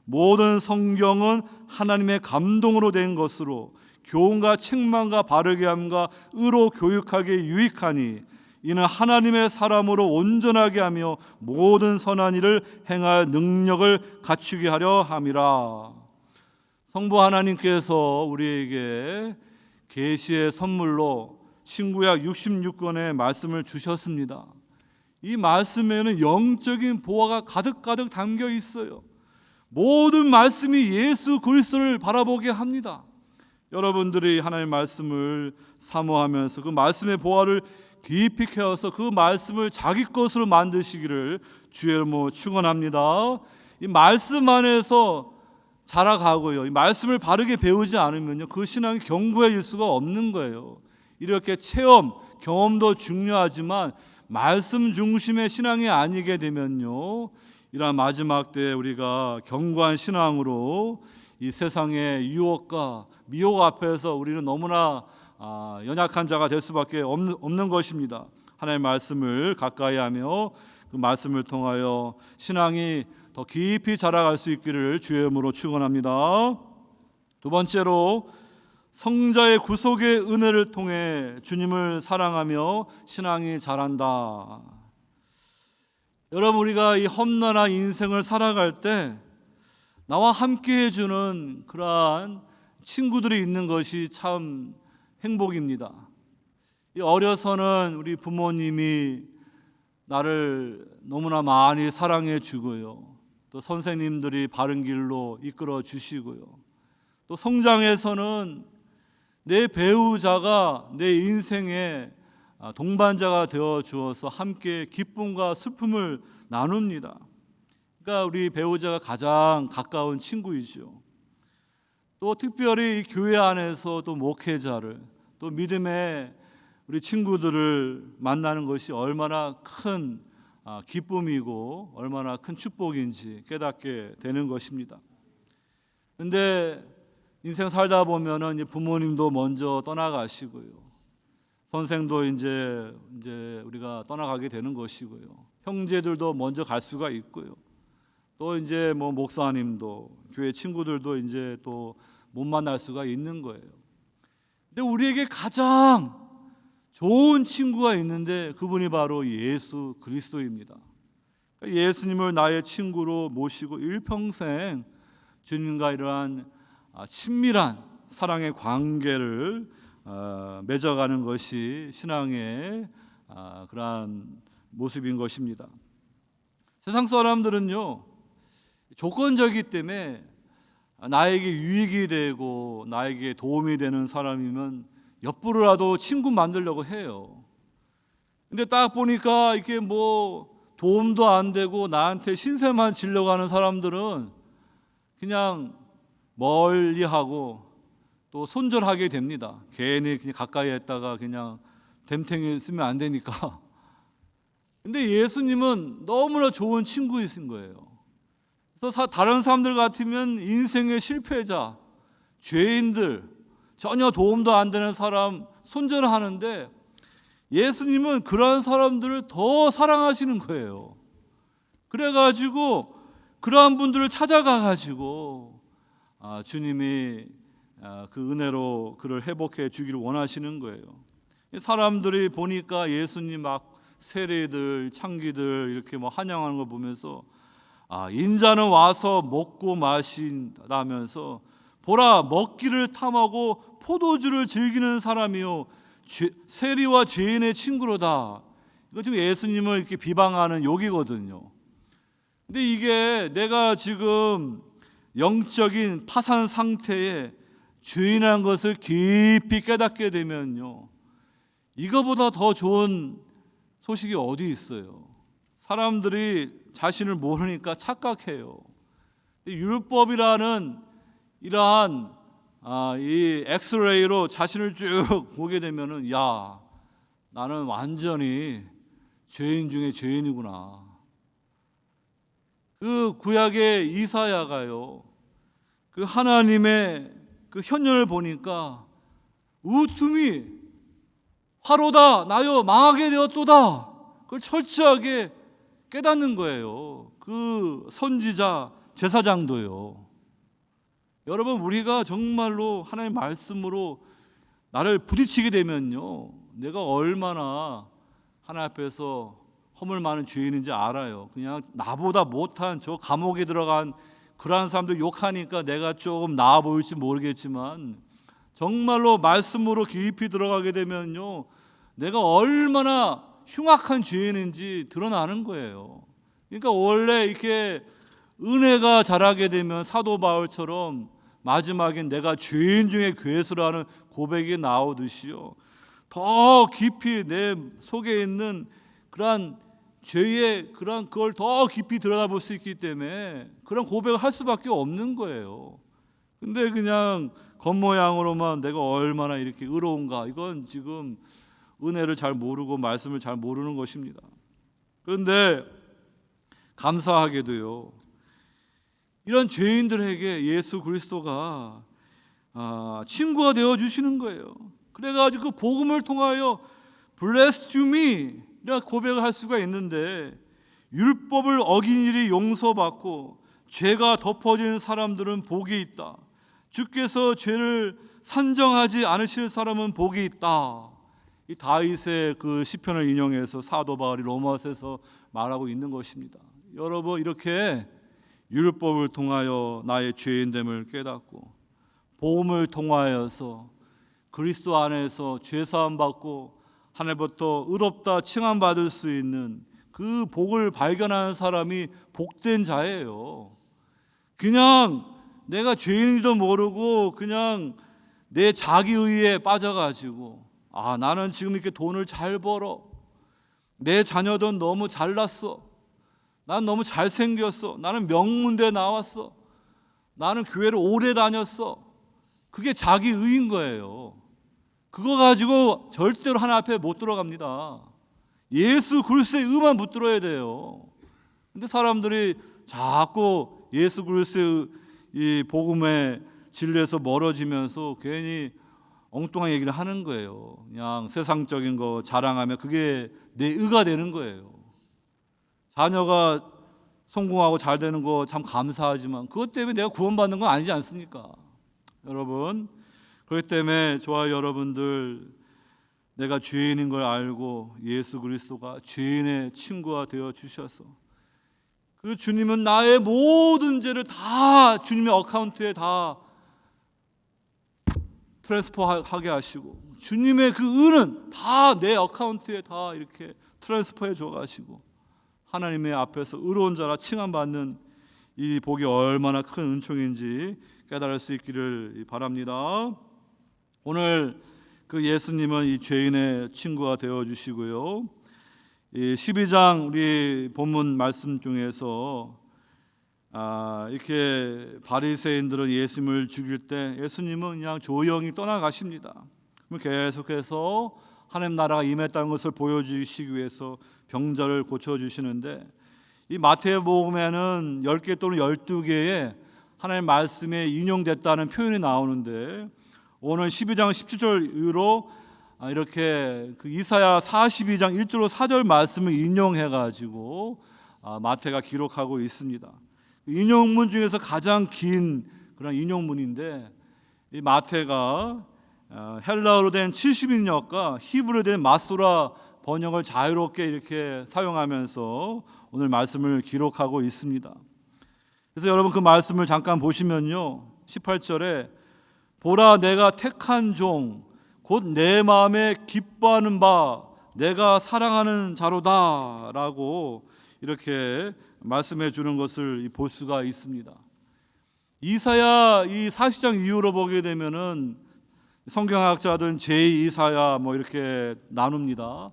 모든 성경은 하나님의 감동으로 된 것으로 교훈과 책망과 바르게 함과 의로 교육하기에 유익하니 이는 하나님의 사람으로 온전하게 하며 모든 선한 일을 행할 능력을 갖추게 하려 함이라. 성부 하나님께서 우리에게 계시의 선물로 신구약 66권의 말씀을 주셨습니다. 이 말씀에는 영적인 보화가 가득가득 담겨 있어요. 모든 말씀이 예수 그리스도를 바라보게 합니다. 여러분들이 하나님의 말씀을 사모하면서 그 말씀의 보화를 깊이 캐어서 그 말씀을 자기 것으로 만드시기를 주의 이름으로 축원합니다. 이 말씀 안에서 자라가고요, 이 말씀을 바르게 배우지 않으면요, 그 신앙이 견고해질 수가 없는 거예요. 이렇게 체험, 경험도 중요하지만 말씀 중심의 신앙이 아니게 되면요, 이러한 마지막 때 우리가 견고한 신앙으로 이 세상의 유혹과 미혹 앞에서 우리는 너무나 연약한 자가 될 수밖에 없는 것입니다. 하나님의 말씀을 가까이 하며 그 말씀을 통하여 신앙이 더 깊이 자라갈 수 있기를 주의 이름으로 축원합니다. 두 번째로 성자의 구속의 은혜를 통해 주님을 사랑하며 신앙이 자란다. 여러분, 우리가 이 험난한 인생을 살아갈 때 나와 함께 해주는 그러한 친구들이 있는 것이 참 행복입니다. 어려서는 우리 부모님이 나를 너무나 많이 사랑해 주고요, 또 선생님들이 바른 길로 이끌어 주시고요, 또 성장에서는 내 배우자가 내 인생의 동반자가 되어 주어서 함께 기쁨과 슬픔을 나눕니다. 그러니까 우리 배우자가 가장 가까운 친구이죠. 또 특별히 이 교회 안에서 또 목회자를, 또 믿음의 우리 친구들을 만나는 것이 얼마나 큰 기쁨이고 얼마나 큰 축복인지 깨닫게 되는 것입니다. 그런데 인생 살다 보면은 부모님도 먼저 떠나가시고요, 선생도 이제 우리가 떠나가게 되는 것이고요, 형제들도 먼저 갈 수가 있고요, 또 이제 목사님도, 교회 친구들도 이제 또 못 만날 수가 있는 거예요. 근데 우리에게 가장 좋은 친구가 있는데 그분이 바로 예수 그리스도입니다. 예수님을 나의 친구로 모시고 일평생 주님과 이러한 친밀한 사랑의 관계를 맺어가는 것이 신앙의 그러한 모습인 것입니다. 세상 사람들은요, 조건적이기 때문에 나에게 유익이 되고 나에게 도움이 되는 사람이면 옆으로라도 친구 만들려고 해요. 근데 딱 보니까 이게 도움도 안 되고 나한테 신세만 지려고 하는 사람들은 그냥 멀리하고 또 손절하게 됩니다. 괜히 그냥 가까이 했다가 그냥 됨탱이 쓰면 안 되니까. 근데 예수님은 너무나 좋은 친구이신 거예요. 그래서 다른 사람들 같으면 인생의 실패자, 죄인들, 전혀 도움도 안 되는 사람 손절하는데 예수님은 그러한 사람들을 더 사랑하시는 거예요. 그래가지고 그러한 분들을 찾아가가지고 주님이 그 은혜로 그를 회복해 주기를 원하시는 거예요. 사람들이 보니까 예수님 막 세례들, 창기들 이렇게 환영하는 걸 보면서 인자는 와서 먹고 마신다면서 보라, 먹기를 탐하고 포도주를 즐기는 사람이요 세리와 죄인의 친구로다. 이거 지금 예수님을 이렇게 비방하는 욕이거든요. 근데 이게 내가 지금 영적인 파산 상태에 죄인이라는 것을 깊이 깨닫게 되면요, 이거보다 더 좋은 소식이 어디 있어요? 사람들이 자신을 모르니까 착각해요. 율법이라는 이러한 이 엑스레이로 자신을 쭉 보게 되면은, 야, 나는 완전히 죄인 중에 죄인이구나. 그 구약의 이사야가요, 그 하나님의 그 현년을 보니까 우tum이 화로다 나여 망하게 되었도다, 그걸 철저하게 깨닫는 거예요. 그 선지자 제사장도요. 여러분, 우리가 정말로 하나님의 말씀으로 나를 부딪히게 되면요, 내가 얼마나 하나님 앞에서 허물 많은 죄인인지 알아요. 그냥 나보다 못한 저 감옥에 들어간 그러한 사람들 욕하니까 내가 조금 나아 보일지 모르겠지만, 정말로 말씀으로 깊이 들어가게 되면요, 내가 얼마나 흉악한 죄인인지 드러나는 거예요. 그러니까 원래 이렇게 은혜가 자라게 되면 사도 바울처럼 마지막엔 내가 죄인 중에 괴수라는 고백이 나오듯이요, 더 깊이 내 속에 있는 그러한 죄의 그걸 더 깊이 들여다볼 수 있기 때문에 그런 고백을 할 수밖에 없는 거예요. 근데 그냥 겉모양으로만 내가 얼마나 이렇게 의로운가, 이건 지금 은혜를 잘 모르고 말씀을 잘 모르는 것입니다. 그런데 감사하게도요, 이런 죄인들에게 예수 그리스도가 친구가 되어 주시는 거예요. 그래가지고 그 복음을 통하여 blessed to me 이런 고백을 할 수가 있는데, 율법을 어긴 일이 용서받고 죄가 덮어진 사람들은 복이 있다. 주께서 죄를 산정하지 않으실 사람은 복이 있다. 이 다윗의 그 시편을 인용해서 사도 바울이 로마서에서 말하고 있는 것입니다. 여러분, 이렇게 율법을 통하여 나의 죄인됨을 깨닫고 복음을 통하여서 그리스도 안에서 죄 사함 받고 하늘부터 의롭다 칭함 받을 수 있는 그 복을 발견하는 사람이 복된 자예요. 그냥 내가 죄인인지도 모르고 그냥 내 자기의에 빠져가지고, 나는 지금 이렇게 돈을 잘 벌어, 내 자녀도 너무 잘났어, 난 너무 잘생겼어, 나는 명문대 나왔어, 나는 교회를 오래 다녔어, 그게 자기의인 거예요. 그거 가지고 절대로 하나님 앞에 못 들어갑니다. 예수 그리스도의 의만 붙들어야 돼요. 근데 사람들이 자꾸 예수 그리스도의 이 복음의 진리에서 멀어지면서 괜히 엉뚱한 얘기를 하는 거예요. 그냥 세상적인 거 자랑하면 그게 내 의가 되는 거예요. 자녀가 성공하고 잘 되는 거 참 감사하지만 그것 때문에 내가 구원받는 건 아니지 않습니까? 여러분, 그렇기 때문에 저와 여러분들, 내가 죄인인 걸 알고 예수 그리스도가 죄인의 친구가 되어 주셔서 그 주님은 나의 모든 죄를 다 주님의 어카운트에 다 트랜스퍼하게 하시고, 주님의 그 은은 다 내 어카운트에 다 이렇게 트랜스퍼해 줘 가시고 하나님의 앞에서 의로운 자라 칭함받는 이 복이 얼마나 큰 은총인지 깨달을 수 있기를 바랍니다. 오늘 그 예수님은 이 죄인의 친구가 되어 주시고요, 이 12장 우리 본문 말씀 중에서 이렇게 바리새인들은 예수님을 죽일 때 예수님은 그냥 조용히 떠나가십니다. 계속해서 하나님 나라가 임했다는 것을 보여주시기 위해서 병자를 고쳐주시는데, 이 마태복음에는 10개 또는 12개의 하나님의 말씀에 인용됐다는 표현이 나오는데, 오늘 12장 17절 이후로 이렇게 그 이사야 42장 1절로 4절 말씀을 인용해가지고 마태가 기록하고 있습니다. 인용문 중에서 가장 긴 그런 인용문인데, 이 마태가 헬라어로 된 70인역과 히브리어로 된 마소라 번역을 자유롭게 이렇게 사용하면서 오늘 말씀을 기록하고 있습니다. 그래서 여러분, 그 말씀을 잠깐 보시면요, 18절에 보라 내가 택한 종 곧 내 마음에 기뻐하는 바 내가 사랑하는 자로다라고 이렇게 말씀해 주는 것을 볼 수가 있습니다. 이사야 이 40장 이후로 보게 되면은 성경학자들은 제2 이사야 뭐 이렇게 나눕니다.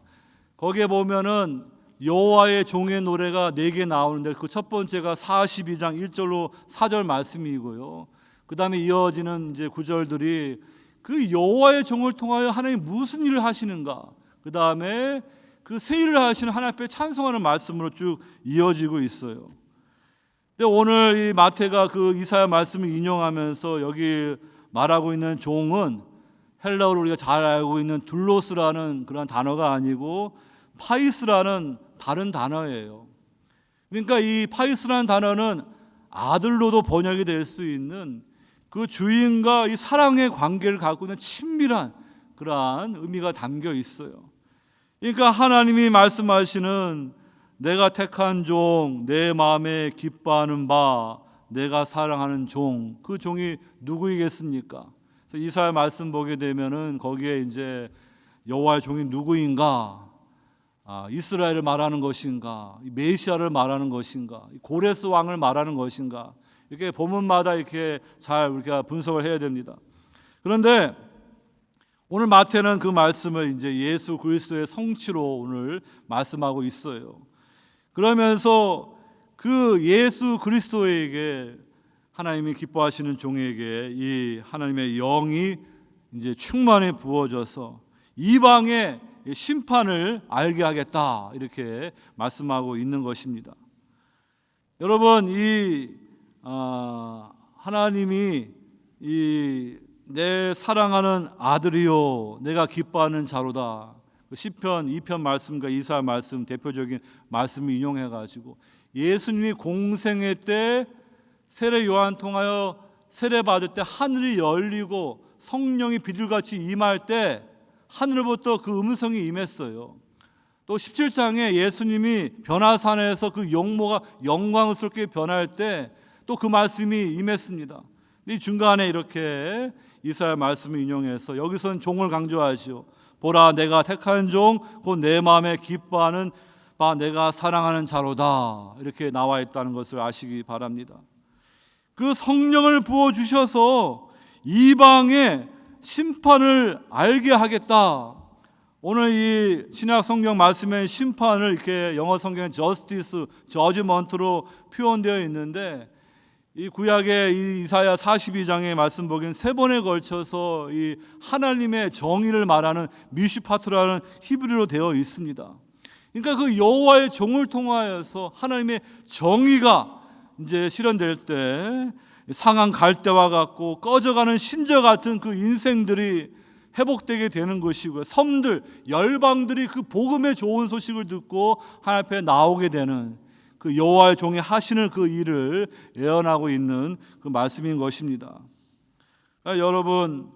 거기에 보면은 여호와의 종의 노래가 4개 나오는데 그 첫 번째가 42장 1절로 4절 말씀이고요. 그 다음에 이어지는 이제 구절들이 그 여호와의 종을 통하여 하나님 무슨 일을 하시는가, 그 다음에 그 새 일을 하시는 하나님 앞에 찬송하는 말씀으로 쭉 이어지고 있어요. 근데 오늘 이 마태가 그 이사야 말씀을 인용하면서 여기 말하고 있는 종은 헬라어로 우리가 잘 알고 있는 둘로스라는 그런 단어가 아니고 파이스라는 다른 단어예요. 그러니까 이 파이스라는 단어는 아들로도 번역이 될 수 있는 그 주인과 이 사랑의 관계를 갖고 있는 친밀한 그러한 의미가 담겨 있어요. 그러니까 하나님이 말씀하시는 내가 택한 종, 내 마음에 기뻐하는 바, 내가 사랑하는 종, 그 종이 누구이겠습니까? 그래서 이사야 말씀 보게 되면은 거기에 이제 여호와의 종이 누구인가? 이스라엘을 말하는 것인가? 메시아를 말하는 것인가? 고레스 왕을 말하는 것인가? 이렇게 본문마다 이렇게 잘 우리가 분석을 해야 됩니다. 그런데 오늘 마태는 그 말씀을 이제 예수 그리스도의 성취로 오늘 말씀하고 있어요. 그러면서 그 예수 그리스도에게 하나님이 기뻐하시는 종에게 이 하나님의 영이 이제 충만히 부어져서 이방의 심판을 알게 하겠다 이렇게 말씀하고 있는 것입니다. 여러분 이 하나님이 이 내 사랑하는 아들이요 내가 기뻐하는 자로다. 시편 2편 말씀과 이사야 말씀 대표적인 말씀을 인용해 가지고 예수님이 공생애 때 세례 요한 통하여 세례 받을 때 하늘이 열리고 성령이 비둘같이 임할 때 하늘로부터 그 음성이 임했어요. 또 17장에 예수님이 변화산에서 그 용모가 영광스럽게 변할 때 또 그 말씀이 임했습니다. 이 중간에 이렇게 이사야 말씀을 인용해서 여기서는 종을 강조하시오. 보라 내가 택한 종 곧 내 마음에 기뻐하는 바 내가 사랑하는 자로다 이렇게 나와 있다는 것을 아시기 바랍니다. 그 성령을 부어주셔서 이방의 심판을 알게 하겠다. 오늘 이 신약 성경 말씀의 심판을 이렇게 영어 성경에 justice, judgment로 표현되어 있는데 이 구약의 이 이사야 42장의 말씀 보기엔 3번에 걸쳐서 이 하나님의 정의를 말하는 미슈파트라는 히브리어로 되어 있습니다. 그러니까 그 여호와의 종을 통하여서 하나님의 정의가 이제 실현될 때 상한 갈대와 같고 꺼져가는 심저 같은 그 인생들이 회복되게 되는 것이고요. 섬들, 열방들이 그 복음의 좋은 소식을 듣고 하나님 앞에 나오게 되는 그 여호와의 종이 하시는 그 일을 예언하고 있는 그 말씀인 것입니다. 그러니까 여러분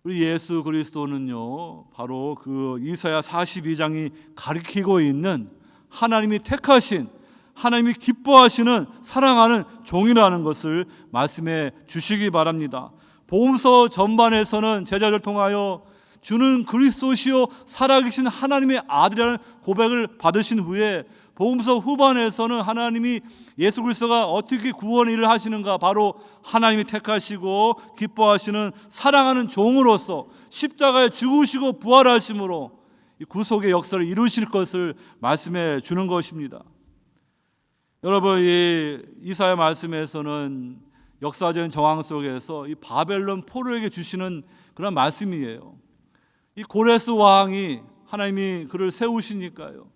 우리 예수 그리스도는요 바로 그 이사야 42장이 가리키고 있는 하나님이 택하신 하나님이 기뻐하시는 사랑하는 종이라는 것을 말씀해 주시기 바랍니다. 복음서 전반에서는 제자들 통하여 주는 그리스도시요 살아계신 하나님의 아들이라는 고백을 받으신 후에 복음서 후반에서는 하나님이 예수 그리스도가 어떻게 구원 일을 하시는가, 바로 하나님이 택하시고 기뻐하시는 사랑하는 종으로서 십자가에 죽으시고 부활하심으로 구속의 역사를 이루실 것을 말씀해 주는 것입니다. 여러분 이 이사야 말씀에서는 역사적인 정황 속에서 이 바벨론 포로에게 주시는 그런 말씀이에요. 이 고레스 왕이 하나님이 그를 세우시니까요.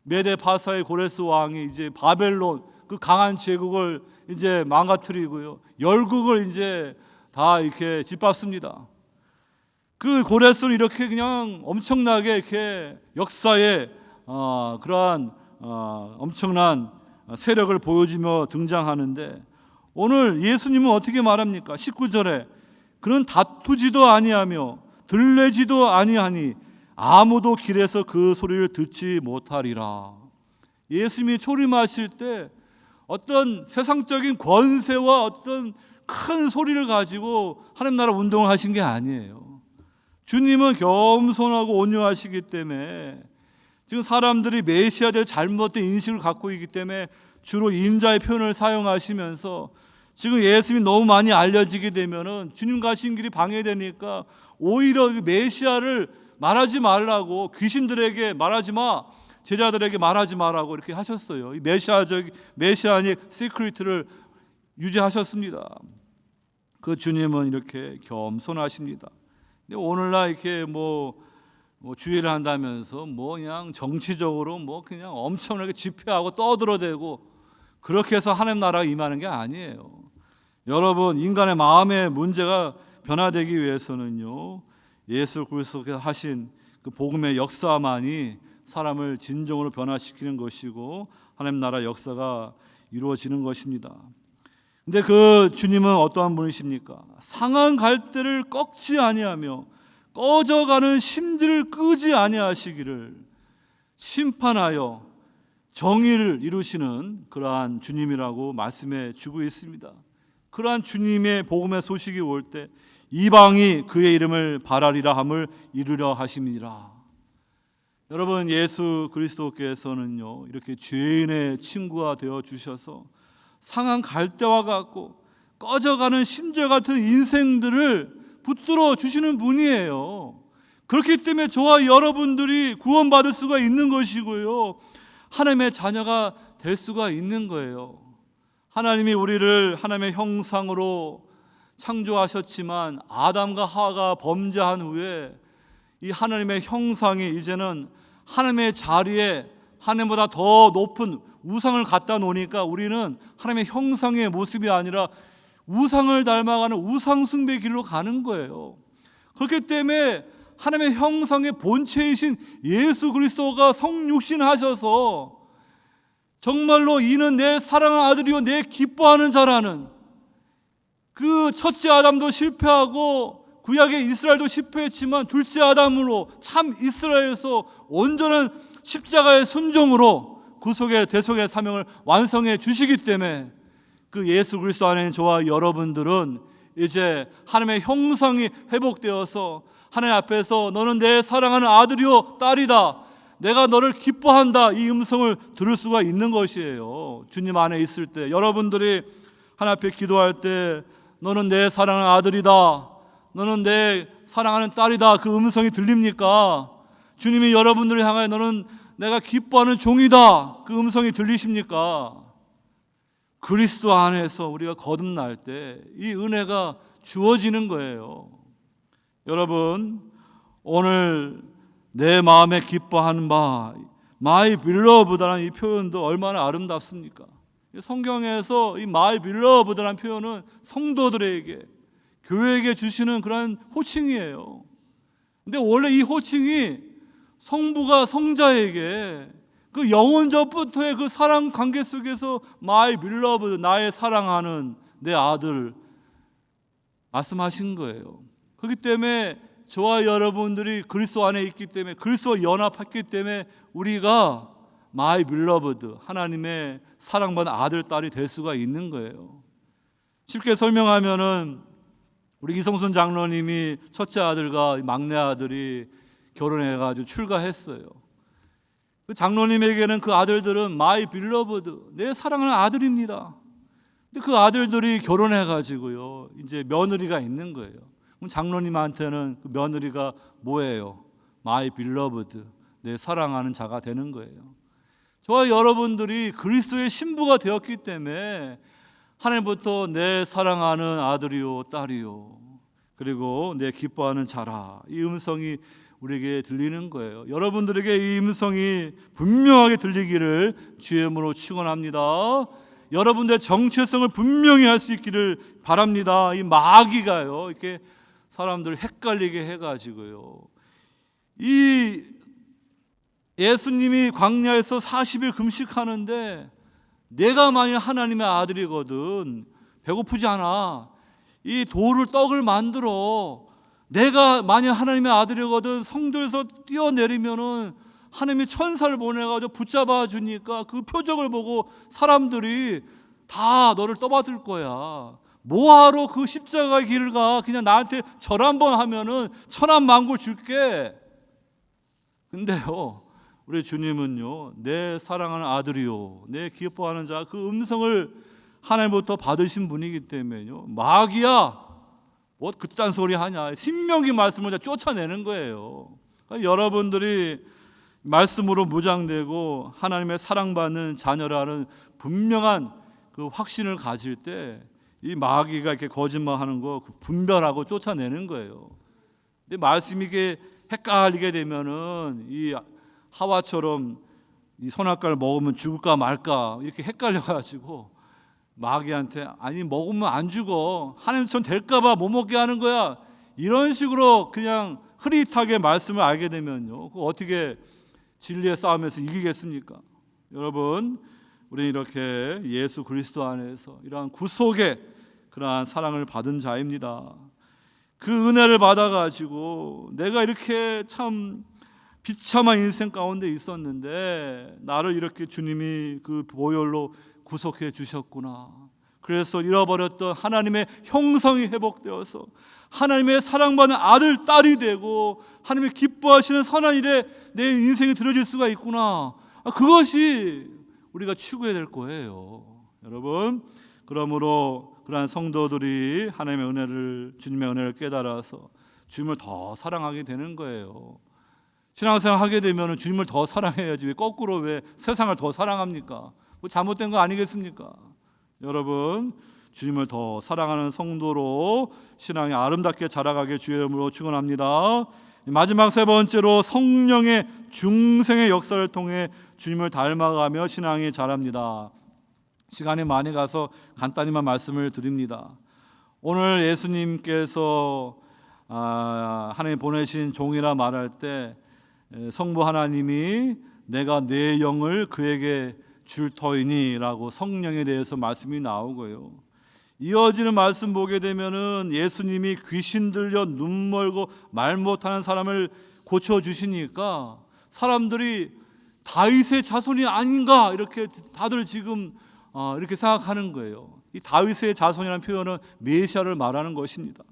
메데 파사의 고레스 왕이 이제 바벨론 그 강한 제국을 이제 망가뜨리고요. 열국을 이제 다 이렇게 짓밟습니다. 그 고레스는 이렇게 그냥 엄청나게 이렇게 역사에 그러한 엄청난 세력을 보여주며 등장하는데 오늘 예수님은 어떻게 말합니까? 19절에 그는 다투지도 아니하며 들레지도 아니하니 아무도 길에서 그 소리를 듣지 못하리라. 예수님이 초림하실 때 어떤 세상적인 권세와 어떤 큰 소리를 가지고 하나님 나라 운동을 하신 게 아니에요. 주님은 겸손하고 온유하시기 때문에 지금 사람들이 메시아에 대해 잘못된 인식을 갖고 있기 때문에 주로 인자의 표현을 사용하시면서 지금 예수님이 너무 많이 알려지게 되면은 주님 가신 길이 방해되니까 오히려 메시아를 말하지 말라고, 귀신들에게 말하지 마, 제자들에게 말하지 마라고 이렇게 하셨어요. 이 메시아닉 시크릿을 유지하셨습니다. 그 주님은 이렇게 겸손하십니다. 근데 오늘날 이렇게 주의를 한다면서 그냥 정치적으로 그냥 엄청나게 집회하고 떠들어대고 그렇게 해서 하나님 나라가 임하는 게 아니에요. 여러분, 인간의 마음의 문제가 변화되기 위해서는요, 예수 그리스도께서 하신 그 복음의 역사만이 사람을 진정으로 변화시키는 것이고 하나님 나라 역사가 이루어지는 것입니다. 근데 그 주님은 어떠한 분이십니까? 상한 갈대를 꺾지 아니하며 꺼져가는 심지를 끄지 아니하시기를 심판하여 정의를 이루시는 그러한 주님이라고 말씀해 주고 있습니다. 그러한 주님의 복음의 소식이 올 때 이방이 그의 이름을 바라리라 함을 이루려 하심이니라. 여러분, 예수 그리스도께서는요, 이렇게 죄인의 친구가 되어 주셔서 상한 갈대와 같고 꺼져가는 심절 같은 인생들을 붙들어 주시는 분이에요. 그렇기 때문에 저와 여러분들이 구원받을 수가 있는 것이고요, 하나님의 자녀가 될 수가 있는 거예요. 하나님이 우리를 하나님의 형상으로 창조하셨지만 아담과 하와가 범죄한 후에 이 하나님의 형상이 이제는 하나님의 자리에 하나님보다 더 높은 우상을 갖다 놓으니까 우리는 하나님의 형상의 모습이 아니라 우상을 닮아가는 우상 숭배 길로 가는 거예요. 그렇기 때문에 하나님의 형상의 본체이신 예수 그리스도가 성육신하셔서 정말로 이는 내 사랑하는 아들이요 내 기뻐하는 자라는, 그 첫째 아담도 실패하고 구약의 이스라엘도 실패했지만 둘째 아담으로 참 이스라엘에서 온전한 십자가의 순종으로 구속의 대속의 사명을 완성해 주시기 때문에 그 예수 그리스도 안에 있는 저와 여러분들은 이제 하나님의 형상이 회복되어서 하나님 앞에서 너는 내 사랑하는 아들이요 딸이다, 내가 너를 기뻐한다, 이 음성을 들을 수가 있는 것이에요. 주님 안에 있을 때 여러분들이 하나님 앞에 기도할 때 너는 내 사랑하는 아들이다, 너는 내 사랑하는 딸이다, 그 음성이 들립니까? 주님이 여러분들을 향하여 너는 내가 기뻐하는 종이다, 그 음성이 들리십니까? 그리스도 안에서 우리가 거듭날 때 이 은혜가 주어지는 거예요. 여러분, 오늘 내 마음에 기뻐하는 바 My beloved라는 이 표현도 얼마나 아름답습니까? 성경에서 이 My beloved라는 표현은 성도들에게, 교회에게 주시는 그런 호칭이에요. 근데 원래 이 호칭이 성부가 성자에게 그 영원전부터의 그 사랑 관계 속에서 My beloved, 나의 사랑하는 내 아들 말씀하신 거예요. 그렇기 때문에 저와 여러분들이 그리스도 안에 있기 때문에, 그리스도와 연합했기 때문에 우리가 My beloved, 하나님의 사랑받은 아들, 딸이 될 수가 있는 거예요. 쉽게 설명하면은 우리 이성순 장로님이 첫째 아들과 막내 아들이 결혼해가지고 출가했어요. 그 장로님에게는 그 아들들은 My beloved, 내 사랑하는 아들입니다. 근데 그 아들들이 결혼해가지고요, 이제 며느리가 있는 거예요. 그럼 장로님한테는 그 며느리가 뭐예요? My beloved, 내 사랑하는 자가 되는 거예요. 저와 여러분들이 그리스도의 신부가 되었기 때문에 하나님부터 내 사랑하는 아들이요 딸이요 그리고 내 기뻐하는 자라, 이 음성이 우리에게 들리는 거예요. 여러분들에게 이 음성이 분명하게 들리기를 주의 이름으로 축원합니다. 여러분들의 정체성을 분명히 할 수 있기를 바랍니다. 이 마귀가요, 이렇게 사람들을 헷갈리게 해가지고요, 이 예수님이 광야에서 40일 금식하는데 내가 만일 하나님의 아들이거든 배고프지 않아, 이 돌을 떡을 만들어, 내가 만일 하나님의 아들이거든 성전에서 뛰어내리면은 하나님이 천사를 보내가지고 붙잡아 주니까 그 표적을 보고 사람들이 다 너를 떠받을 거야. 뭐하러 그 십자가의 길을 가? 그냥 나한테 절 한번 하면은 천한만골 줄게. 근데요, 우리 주님은요, 내 사랑하는 아들이요, 내 기뻐하는 자, 그 음성을 하나님부터 받으신 분이기 때문에요, 마귀야, 뭐 그딴 소리 하냐, 신명기 말씀을 쫓아내는 거예요. 그러니까 여러분들이 말씀으로 무장되고 하나님의 사랑받는 자녀라는 분명한 그 확신을 가질 때 이 마귀가 이렇게 거짓말하는 거 분별하고 쫓아내는 거예요. 근데 말씀이 이게 헷갈리게 되면은 이 하와처럼 이 선악과를 먹으면 죽을까 말까 이렇게 헷갈려가지고 마귀한테 아니 먹으면 안 죽어, 하나님처럼 될까봐 못 먹게 하는 거야, 이런 식으로 그냥 흐릿하게 말씀을 알게 되면요, 그 어떻게 진리의 싸움에서 이기겠습니까? 여러분, 우리는 이렇게 예수 그리스도 안에서 이러한 구속의 그러한 사랑을 받은 자입니다. 그 은혜를 받아가지고 내가 이렇게 참 비참한 인생 가운데 있었는데 나를 이렇게 주님이 그 보혈로 구속해 주셨구나. 그래서 잃어버렸던 하나님의 형성이 회복되어서 하나님의 사랑받는 아들, 딸이 되고 하나님의 기뻐하시는 선한 일에 내 인생이 들어질 수가 있구나. 그것이 우리가 추구해야 될 거예요. 여러분, 그러므로 그러한 성도들이 하나님의 은혜를, 주님의 은혜를 깨달아서 주님을 더 사랑하게 되는 거예요. 신앙생활 하게 되면 주님을 더 사랑해야지 왜 거꾸로 왜 세상을 더 사랑합니까? 뭐 잘못된 거 아니겠습니까? 여러분, 주님을 더 사랑하는 성도로 신앙이 아름답게 자라가길 주의 이름으로 축원합니다. 마지막 세 번째로 성령의 중생의 역사를 통해 주님을 닮아가며 신앙이 자랍니다. 시간이 많이 가서 간단히만 말씀을 드립니다. 오늘 예수님께서 하나님 보내신 종이라 말할 때 성부 하나님이 내가 내 영을 그에게 줄 터이니라고 성령에 대해서 말씀이 나오고요. 이어지는 말씀 보게 되면은 예수님이 귀신 들려 눈 멀고 말 못하는 사람을 고쳐 주시니까 사람들이 다윗의 자손이 아닌가 이렇게 다들 지금 이렇게 생각하는 거예요. 이 다윗의 자손이라는 표현은 메시아를 말하는 것입니다.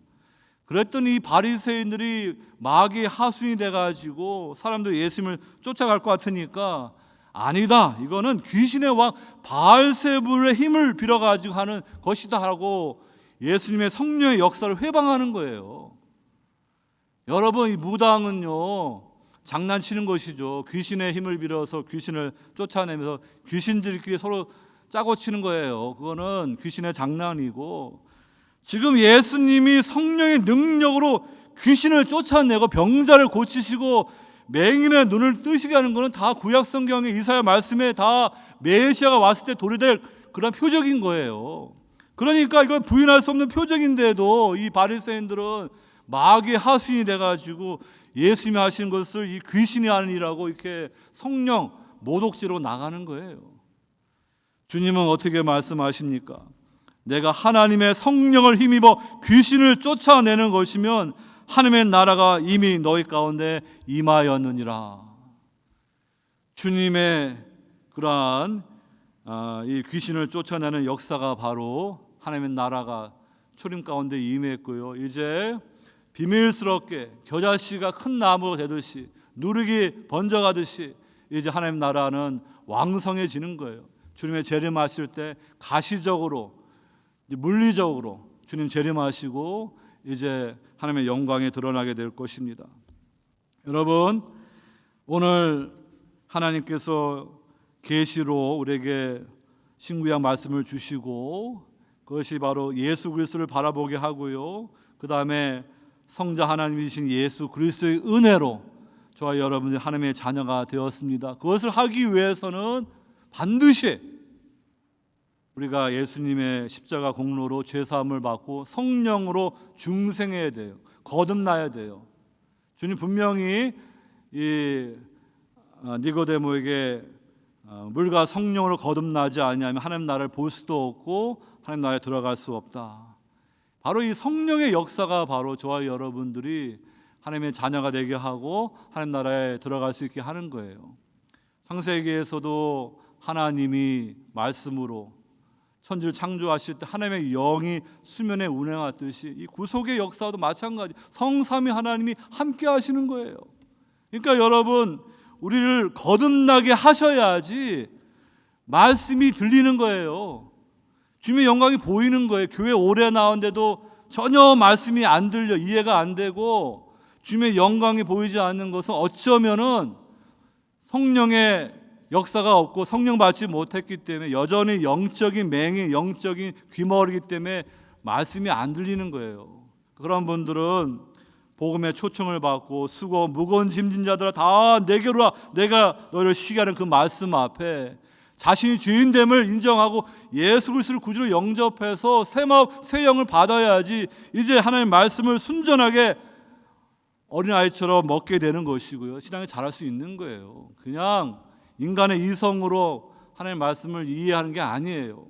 그랬더니 이 바리새인들이 마귀의 하수인이 돼가지고 사람들이 예수님을 쫓아갈 것 같으니까 아니다, 이거는 귀신의 왕 바알세불의 힘을 빌어가지고 하는 것이다 하고 예수님의 성령의 역사를 회방하는 거예요. 여러분, 이 무당은요 장난치는 것이죠. 귀신의 힘을 빌어서 귀신을 쫓아내면서 귀신들끼리 서로 짜고 치는 거예요. 그거는 귀신의 장난이고, 지금 예수님이 성령의 능력으로 귀신을 쫓아내고 병자를 고치시고 맹인의 눈을 뜨시게 하는 것은 다 구약 성경의 이사야 말씀에 다 메시아가 왔을 때 도래될 그런 표적인 거예요. 그러니까 이건 부인할 수 없는 표적인데도 이 바리새인들은 마귀의 하수인이 돼가지고 예수님이 하신 것을 이 귀신이 하는 일이라고 이렇게 성령 모독죄로 나가는 거예요. 주님은 어떻게 말씀하십니까? 내가 하나님의 성령을 힘입어 귀신을 쫓아내는 것이면 하나님의 나라가 이미 너희 가운데 임하였느니라. 주님의 그러한 이 귀신을 쫓아내는 역사가 바로 하나님의 나라가 초림 가운데 임했고요. 이제 비밀스럽게 겨자씨가 큰 나무가 되듯이 누룩이 번져가듯이 이제 하나님 나라는 왕성해지는 거예요. 주님의 재림하실 때 가시적으로 물리적으로 주님 재림하시고 이제 하나님의 영광이 드러나게 될 것입니다. 여러분, 오늘 하나님께서 계시로 우리에게 신구약 말씀을 주시고 그것이 바로 예수 그리스도를 바라보게 하고요, 그 다음에 성자 하나님이신 예수 그리스도의 은혜로 저와 여러분들이 하나님의 자녀가 되었습니다. 그것을 하기 위해서는 반드시 우리가 예수님의 십자가 공로로 죄사함을 받고 성령으로 중생해야 돼요. 거듭나야 돼요. 주님 분명히 이 니고데모에게 물과 성령으로 거듭나지 않으면 하나님 나라를 볼 수도 없고 하나님 나라에 들어갈 수 없다. 바로 이 성령의 역사가 바로 저와 여러분들이 하나님의 자녀가 되게 하고 하나님 나라에 들어갈 수 있게 하는 거예요. 창세기에서도 하나님이 말씀으로 천지를 창조하실 때 하나님의 영이 수면에 운행하듯이 이 구속의 역사도 마찬가지, 성삼위 하나님이 함께 하시는 거예요. 그러니까 여러분, 우리를 거듭나게 하셔야지 말씀이 들리는 거예요. 주님의 영광이 보이는 거예요. 교회 오래 나왔는데도 전혀 말씀이 안 들려, 이해가 안 되고 주님의 영광이 보이지 않는 것은 어쩌면은 성령의 역사가 없고 성령 받지 못했기 때문에 여전히 영적인 맹인, 영적인 귀머리기 때문에 말씀이 안 들리는 거예요. 그런 분들은 복음의 초청을 받고 수고 무거운 짐진 자들아 다 내게로 와, 내가 너를 쉬게 하는 그 말씀 앞에 자신이 주인됨을 인정하고 예수 그리스도를 구주로 영접해서 새 마음, 새 영을 받아야지 이제 하나님의 말씀을 순전하게 어린아이처럼 먹게 되는 것이고요. 신앙에 자랄 수 있는 거예요. 그냥 인간의 이성으로 하나님의 말씀을 이해하는 게 아니에요.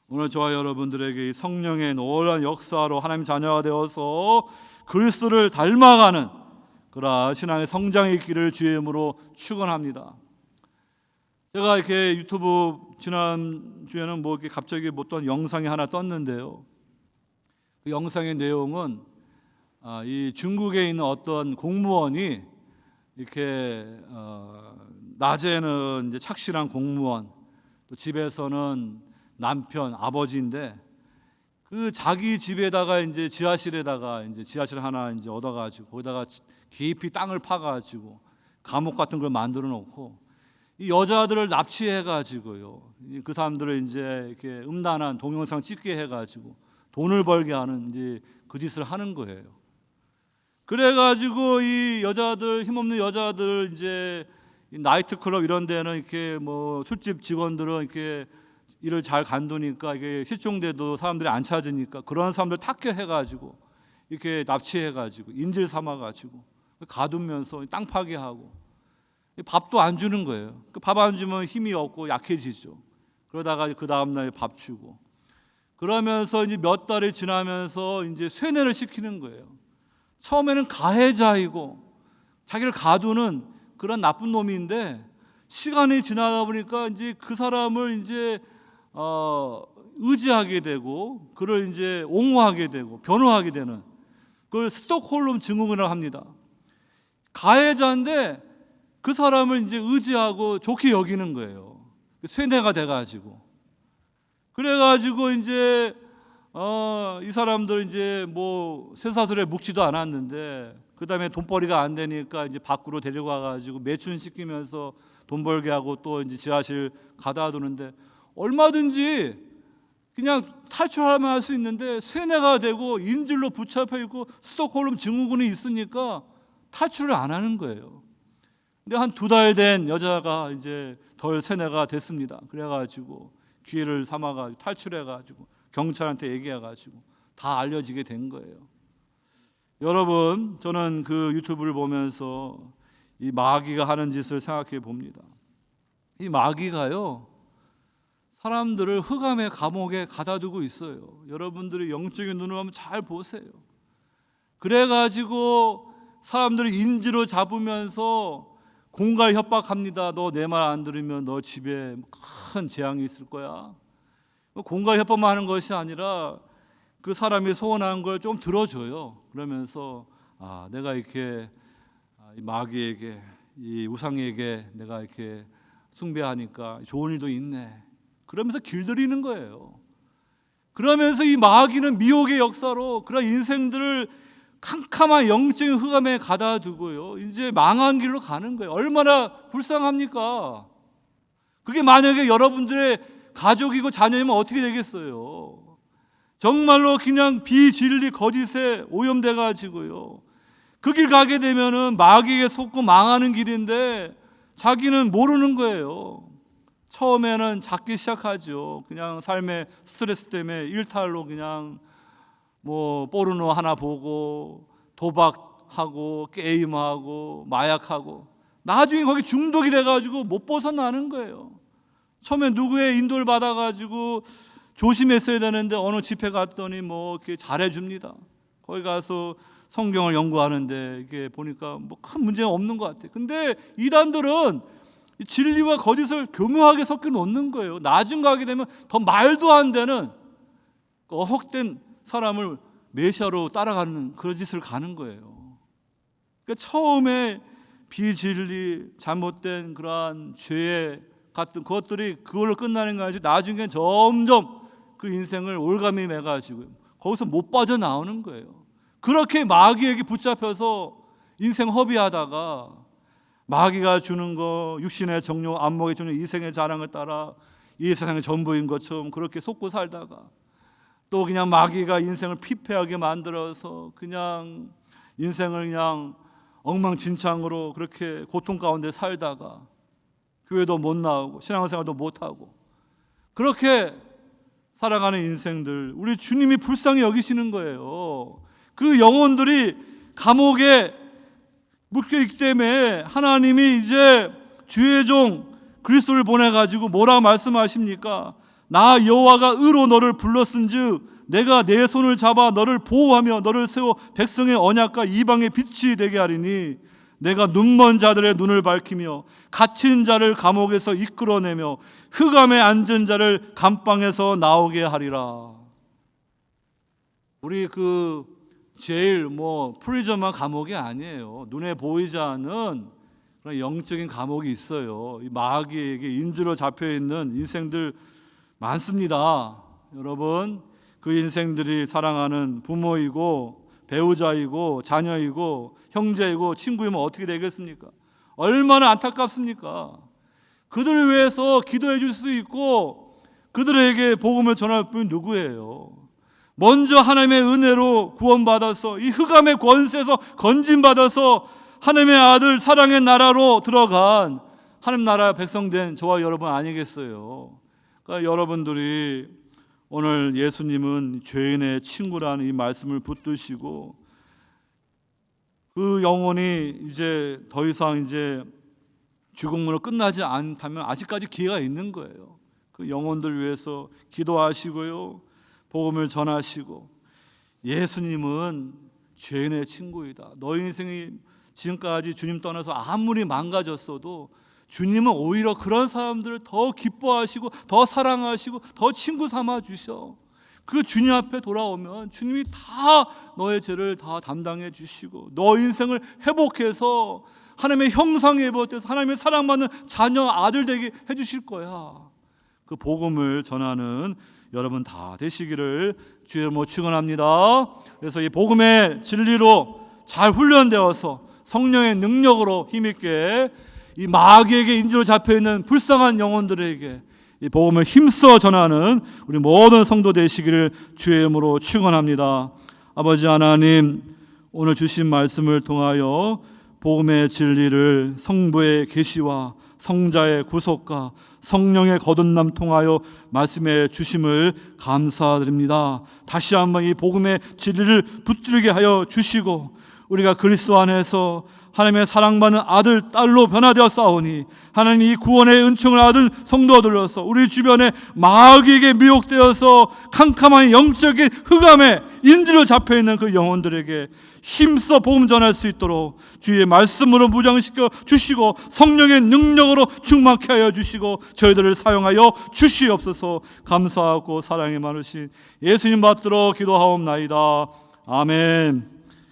오늘 저와 여러분들에게 이 성령의 놀라운 역사로 하나님 자녀가 되어서 그리스도를 닮아가는 그러한 신앙의 성장이 있기를 주의 이름으로 축원합니다. 제가 이렇게 유튜브 지난주에는 뭐 이렇게 갑자기 뭐 어떤 영상이 하나 떴는데요. 그 영상의 내용은 이 중국에 있는 어떤 공무원이 이렇게 낮에는 이제 착실한 공무원, 또 집에서는 남편, 아버지인데 그 자기 집에다가 이제 지하실에다가 이제 지하실 하나 이제 얻어가지고 거기다가 깊이 땅을 파가지고 감옥 같은 걸 만들어 놓고 이 여자들을 납치해가지고요. 그 사람들을 이제 이렇게 음란한 동영상 찍게 해가지고 돈을 벌게 하는 이제 그 짓을 하는 거예요. 그래가지고 이 여자들 힘없는 여자들 이제 나이트클럽 이런 데는 이렇게 뭐 술집 직원들은 이렇게 일을 잘 간두니까 이게 실종돼도 사람들이 안 찾으니까 그런 사람들 탁해해가지고 이렇게 납치해가지고 인질 삼아가지고 가두면서 땅 파괴하고 밥도 안 주는 거예요. 밥 안 주면 힘이 없고 약해지죠. 그러다가 그 다음날 밥 주고 그러면서 이제 몇 달이 지나면서 이제 쇠뇌를 시키는 거예요. 처음에는 가해자이고 자기를 가두는 그런 나쁜 놈인데 시간이 지나다 보니까 이제 그 사람을 이제 의지하게 되고 그를 이제 옹호하게 되고 변호하게 되는 그걸 스톡홀름 증후군이라고 합니다. 가해자인데 그 사람을 이제 의지하고 좋게 여기는 거예요. 쇠뇌가 돼가지고 그래가지고 이제 이 사람들 이제 뭐 쇠사슬에 묶지도 않았는데 그 다음에 돈벌이가 안 되니까 이제 밖으로 데려가가지고 매춘시키면서 돈 벌게 하고 또 이제 지하실 가다 두는데 얼마든지 그냥 탈출하면 할 수 있는데 쇠뇌가 되고 인질로 붙잡혀 있고 스톡홀름 증후군이 있으니까 탈출을 안 하는 거예요. 근데 한 2달 된 여자가 이제 덜 쇠뇌가 됐습니다. 그래가지고 기회를 삼아가지고 탈출해가지고 경찰한테 얘기해가지고 다 알려지게 된 거예요. 여러분, 저는 그 유튜브를 보면서 이 마귀가 하는 짓을 생각해 봅니다. 이 마귀가요, 사람들을 흑암의 감옥에 가다두고 있어요. 여러분들이 영적인 눈으로 한번 잘 보세요. 그래가지고 사람들을 인지로 잡으면서 공갈 협박합니다. 너 내 말 안 들으면 너 집에 큰 재앙이 있을 거야. 공갈 협박만 하는 것이 아니라 그 사람이 소원하는 걸 좀 들어줘요. 그러면서 내가 이렇게 이 마귀에게 이 우상에게 내가 이렇게 숭배하니까 좋은 일도 있네. 그러면서 길들이는 거예요. 그러면서 이 마귀는 미혹의 역사로 그런 인생들을 캄캄한 영적인 흑암에 가다 두고요. 이제 망한 길로 가는 거예요. 얼마나 불쌍합니까? 그게 만약에 여러분들의 가족이고 자녀이면 어떻게 되겠어요? 정말로 그냥 비진리 거짓에 오염돼 가지고요. 그 길 가게 되면은 마귀에게 속고 망하는 길인데 자기는 모르는 거예요. 처음에는 작게 시작하죠. 그냥 삶의 스트레스 때문에 일탈로 그냥 뭐 포르노 하나 보고 도박하고 게임하고 마약하고 나중에 거기 중독이 돼가지고 못 벗어나는 거예요. 처음에 누구의 인도를 받아가지고 조심했어야 되는데 어느 집회 갔더니 뭐 이렇게 잘해줍니다. 거기 가서 성경을 연구하는데 이게 보니까 뭐 큰 문제는 없는 것 같아요. 근데 이단들은 진리와 거짓을 교묘하게 섞여 놓는 거예요. 나중 가게 되면 더 말도 안 되는 헛된 사람을 메시아로 따라가는 그런 짓을 가는 거예요. 그러니까 처음에 비진리, 잘못된 그러한 죄 같은 것들이 그걸로 끝나는 게 아니지 나중에 점점 그 인생을 올가미 매가지고 거기서 못 빠져나오는 거예요. 그렇게 마귀에게 붙잡혀서 인생 허비하다가 마귀가 주는 거, 육신의 정욕, 안목의 정욕, 이생의 자랑을 따라 이 세상의 전부인 것처럼 그렇게 속고 살다가 또 그냥 마귀가 인생을 피폐하게 만들어서 그냥 인생을 그냥 엉망진창으로 그렇게 고통 가운데 살다가 교회도 못 나오고 신앙생활도 못하고 그렇게 살아가는 인생들, 우리 주님이 불쌍히 여기시는 거예요. 그 영혼들이 감옥에 묶여있기 때문에 하나님이 이제 주의 종 그리스도를 보내가지고 뭐라고 말씀하십니까? 나 여호와가 의로 너를 불렀은즉 내가 내 손을 잡아 너를 보호하며 너를 세워 백성의 언약과 이방의 빛이 되게 하리니 내가 눈먼 자들의 눈을 밝히며 갇힌 자를 감옥에서 이끌어내며 흑암에 앉은 자를 감방에서 나오게 하리라. 우리 제일 프리즘한 감옥이 아니에요. 눈에 보이지 않는 그런 영적인 감옥이 있어요. 이 마귀에게 인주로 잡혀 있는 인생들 많습니다. 여러분, 그 인생들이 사랑하는 부모이고 배우자이고 자녀이고 형제이고 친구이면 어떻게 되겠습니까? 얼마나 안타깝습니까? 그들을 위해서 기도해 줄 수 있고 그들에게 복음을 전할 분이 누구예요? 먼저 하나님의 은혜로 구원받아서 이 흑암의 권세에서 건진받아서 하나님의 아들 사랑의 나라로 들어간 하나님 나라 백성된 저와 여러분 아니겠어요? 그러니까 여러분들이 오늘 예수님은 죄인의 친구라는 이 말씀을 붙드시고 그 영혼이 이제 더 이상 이제 죽음으로 끝나지 않다면 아직까지 기회가 있는 거예요. 그 영혼들 위해서 기도하시고요, 복음을 전하시고, 예수님은 죄인의 친구이다. 너희 인생이 지금까지 주님 떠나서 아무리 망가졌어도 주님은 오히려 그런 사람들을 더 기뻐하시고 더 사랑하시고 더 친구 삼아 주셔. 그 주님 앞에 돌아오면 주님이 다 너의 죄를 다 담당해 주시고 너 인생을 회복해서 하나님의 형상에 입어서 하나님의 사랑받는 자녀 아들 되게 해 주실 거야. 그 복음을 전하는 여러분 다 되시기를 주의 이름으로 축원합니다. 그래서 이 복음의 진리로 잘 훈련되어서 성령의 능력으로 힘있게 이 마귀에게 인주로 잡혀있는 불쌍한 영혼들에게 이 복음을 힘써 전하는 우리 모든 성도 되시기를 주의 이름으로 축원합니다. 아버지 하나님, 오늘 주신 말씀을 통하여 복음의 진리를 성부의 계시와 성자의 구속과 성령의 거듭남 통하여 말씀해 주심을 감사드립니다. 다시 한번 이 복음의 진리를 붙들게 하여 주시고 우리가 그리스도 안에서 하나님의 사랑받는 아들, 딸로 변화되었사오니 하나님이 이 구원의 은총을 얻은 성도들로서 우리 주변에 마귀에게 미혹되어서 캄캄한 영적인 흑암에 인지로 잡혀있는 그 영혼들에게 힘써 복음 전할 수 있도록 주의 말씀으로 무장시켜 주시고 성령의 능력으로 충만케 하여 주시고 저희들을 사용하여 주시옵소서. 감사하고 사랑이 많으신 예수님 받들어 기도하옵나이다. 아멘.